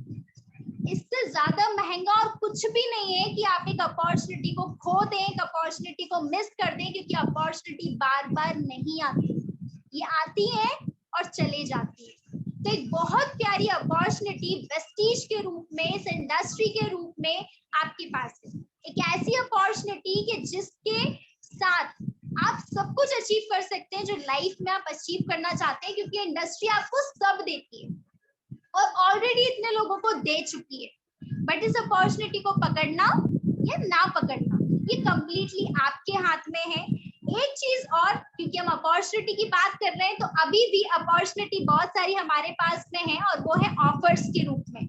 इससे ज्यादा महंगा और कुछ भी नहीं है कि आप एक अपॉर्चुनिटी को खो दें, एक अपॉर्चुनिटी को मिस कर दें, क्योंकि अपॉर्चुनिटी बार बार नहीं आती, ये आती है और चले जाती है। तो एक बहुत प्यारी अपॉर्चुनिटी वेस्टीज के रूप में, इस इंडस्ट्री के रूप में आपके पास है। एक ऐसी अपॉर्चुनिटी कि जिसके साथ आप सब कुछ अचीव कर सकते हैं जो लाइफ में आप अचीव करना चाहते हैं, क्योंकि इंडस्ट्री आपको सब देती है और ऑलरेडी इतने लोगों को दे चुकी है। बट इस अपॉर्चुनिटी को पकड़ना या ना पकड़ना ये कंप्लीटली आपके हाथ में है। एक चीज और, क्योंकि हम अपॉर्चुनिटी की बात कर रहे हैं, तो अभी भी अपॉर्चुनिटी बहुत सारी हमारे पास में है और वो है ऑफर्स के रूप में।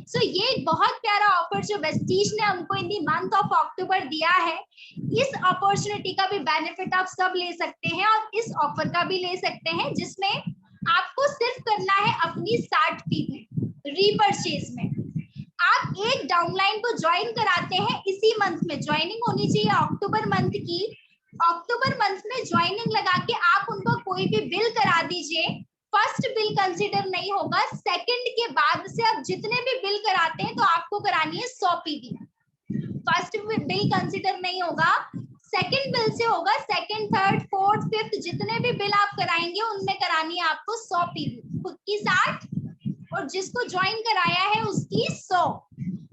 सो ये एक बहुत प्यारा ऑफर जो वेस्टीज ने हमको इन दी मंथ ऑफ अक्टूबर दिया है, इस अपॉर्चुनिटी का भी बेनिफिट आप सब ले सकते हैं और इस ऑफर का भी ले सकते हैं, जिसमें आपको सिर्फ करना है अपनी स्टार्ट फी में, रीपरचेज में। आप एक डाउनलाइन को ज्वाइन कराते हैं इसी मंथ में, ज्वाइनिंग होनी चाहिए अक्टूबर मंथ की। अक्टूबर मंथ में ज्वाइनिंग लगा के आप उनको कोई भी बिल करा दीजिए, फर्स्ट बिल कंसीडर नहीं होगा, सेकंड के बाद से आप जितने भी बिल कराते हैं तो आपको करानी है 100 पीवी। फर्स्ट बिल कंसीडर नहीं होगा, सेकंड बिल से होगा, सेकंड, थर्ड, फोर्थ, फिफ्थ जितने भी बिल आप कराएंगे उनमें करानी है आपको 100 पीवी, खुद की 60 और जिसको ज्वाइन कराया है उसकी 100।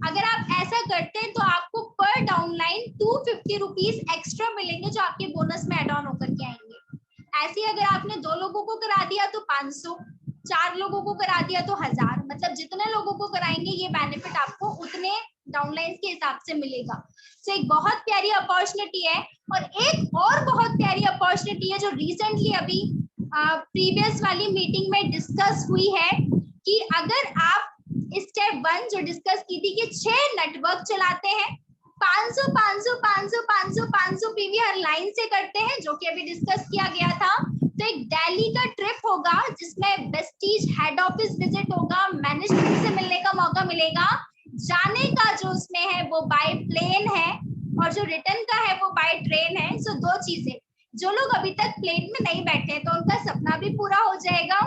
अगर आप ऐसा करते हैं तो आपको पर डाउनलाइन 250 रुपीज एक्स्ट्रा मिलेंगे जो आपके बोनस में एड ऑन होकर के आएंगे। ऐसे अगर आपने 2 लोगों को करा दिया तो 500, 4 लोगों को करा दिया तो 1000, मतलब जितने लोगों को कराएंगे ये बेनिफिट आपको उतने डाउनलाइन के हिसाब से मिलेगा। तो एक बहुत प्यारी अपॉर्चुनिटी है। और एक और बहुत प्यारी अपॉर्चुनिटी है जो रिसेंटली अभी प्रीवियस वाली मीटिंग में डिस्कस हुई है, कि अगर आप स्टेप 1 जो डिस्कस की थी कि 6 नेटवर्क चलाते हैं, 500 500 500 500 500 पीवी हर लाइन से करते हैं, जो कि अभी डिस्कस किया गया था। तो एक दिल्ली का ट्रिप होगा जिसमें वेस्टीज हेड ऑफिस विजिट होगा, मैनेजमेंट से मिलने का मौका मिलेगा। जाने का जो उसमें है वो बाय प्लेन है और जो रिटर्न का है वो बाय ट्रेन है। सो 2 चीजें, जो लोग अभी तक प्लेन में नहीं बैठे हैं तो उनका सपना भी पूरा हो जाएगा,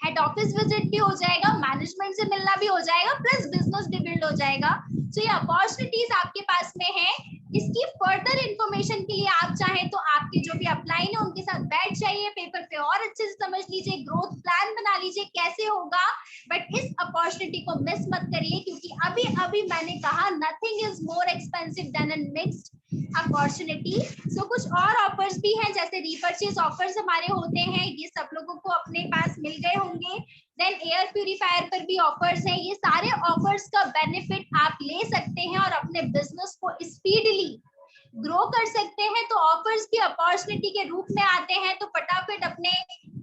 हेड ऑफिस विजिट भी हो जाएगा, मैनेजमेंट से मिलना भी हो जाएगा, प्लस बिजनेस भी बिल्ड हो जाएगा। तो ये अपॉर्चुनिटीज आपके पास में है। इसकी फर्दर इंफॉर्मेशन के लिए आप चाहें तो आपके जो भी अपलाइन है उनके साथ बैठ जाइए, पेपर पे और अच्छे से समझ लीजिए, ग्रोथ प्लान बना लीजिए कैसे होगा। बट इस अपॉर्चुनिटी को मिस मत करिए, क्योंकि अभी अभी मैंने कहा nothing is more expensive than a missed opportunity. So कुछ और ऑफर्स भी हैं, जैसे रीपरचेज ऑफर्स हमारे होते हैं, ये सब लोगों को अपने पास मिल गए होंगे। देन एयर प्यूरिफायर पर भी ऑफर्स हैं। ये सारे ऑफर्स का बेनिफिट आप ले सकते हैं और अपने बिजनेस को स्पीडली ग्रो कर सकते हैं। तो ऑफर्स भी अपॉर्चुनिटी के रूप में आते हैं, तो फटाफट अपने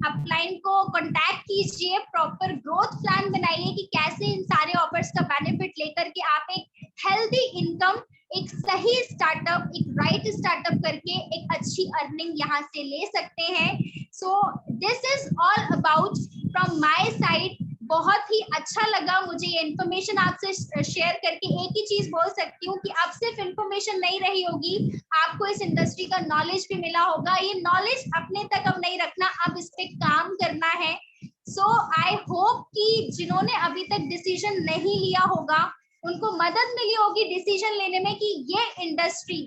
अपलाइन को कांटेक्ट कीजिए, प्रॉपर ग्रोथ प्लान बनाइए कि कैसे इन सारे ऑफर्स का बेनिफिट लेकर के आप एक हेल्दी इनकम, एक सही स्टार्टअप, एक राइट स्टार्टअप करके एक अच्छी अर्निंग यहाँ से ले सकते हैं। So this is all about from my side. बहुत ही अच्छा लगा मुझे ये इन्फॉर्मेशन आपसे शेयर करके। एक ही चीज बोल सकती हूँ कि अब सिर्फ इन्फॉर्मेशन नहीं रही होगी, आपको इस इंडस्ट्री का नॉलेज भी मिला होगा। ये नॉलेज अपने तक अब नहीं रखना, अब इस पे काम करना है। सो आई होप कि जिन्होंने अभी तक डिसीजन नहीं लिया होगा उनको मदद मिली होगी डिसीजन लेने में कि ये इंडस्ट्री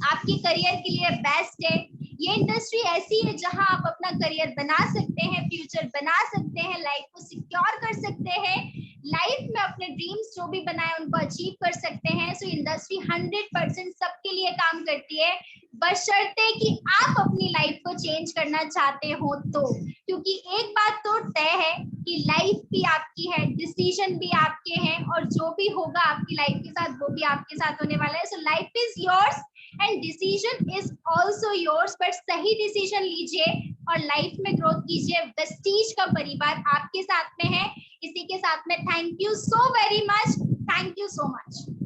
आपके करियर के लिए बेस्ट है। ये इंडस्ट्री ऐसी है जहां आप अपना करियर बना सकते हैं, फ्यूचर बना सकते हैं, लाइफ को सिक्योर कर सकते हैं, लाइफ में अपने ड्रीम्स जो भी बनाए उनको अचीव कर सकते हैं। सो इंडस्ट्री 100% सबके लिए काम करती है, बशर्ते कि आप अपनी लाइफ को चेंज करना चाहते हो तो। क्योंकि एक बात तो तय है कि लाइफ भी आपकी है, डिसीजन भी आपके हैं और जो भी होगा आपकी लाइफ के साथ वो भी आपके साथ होने वाला है। So life is yours and decision is also yours, but सही डिसीजन लीजिए और लाइफ में ग्रोथ कीजिए। वेस्टीज का परिवार आपके साथ में है। इसी के साथ में thank you so very much, thank you so much.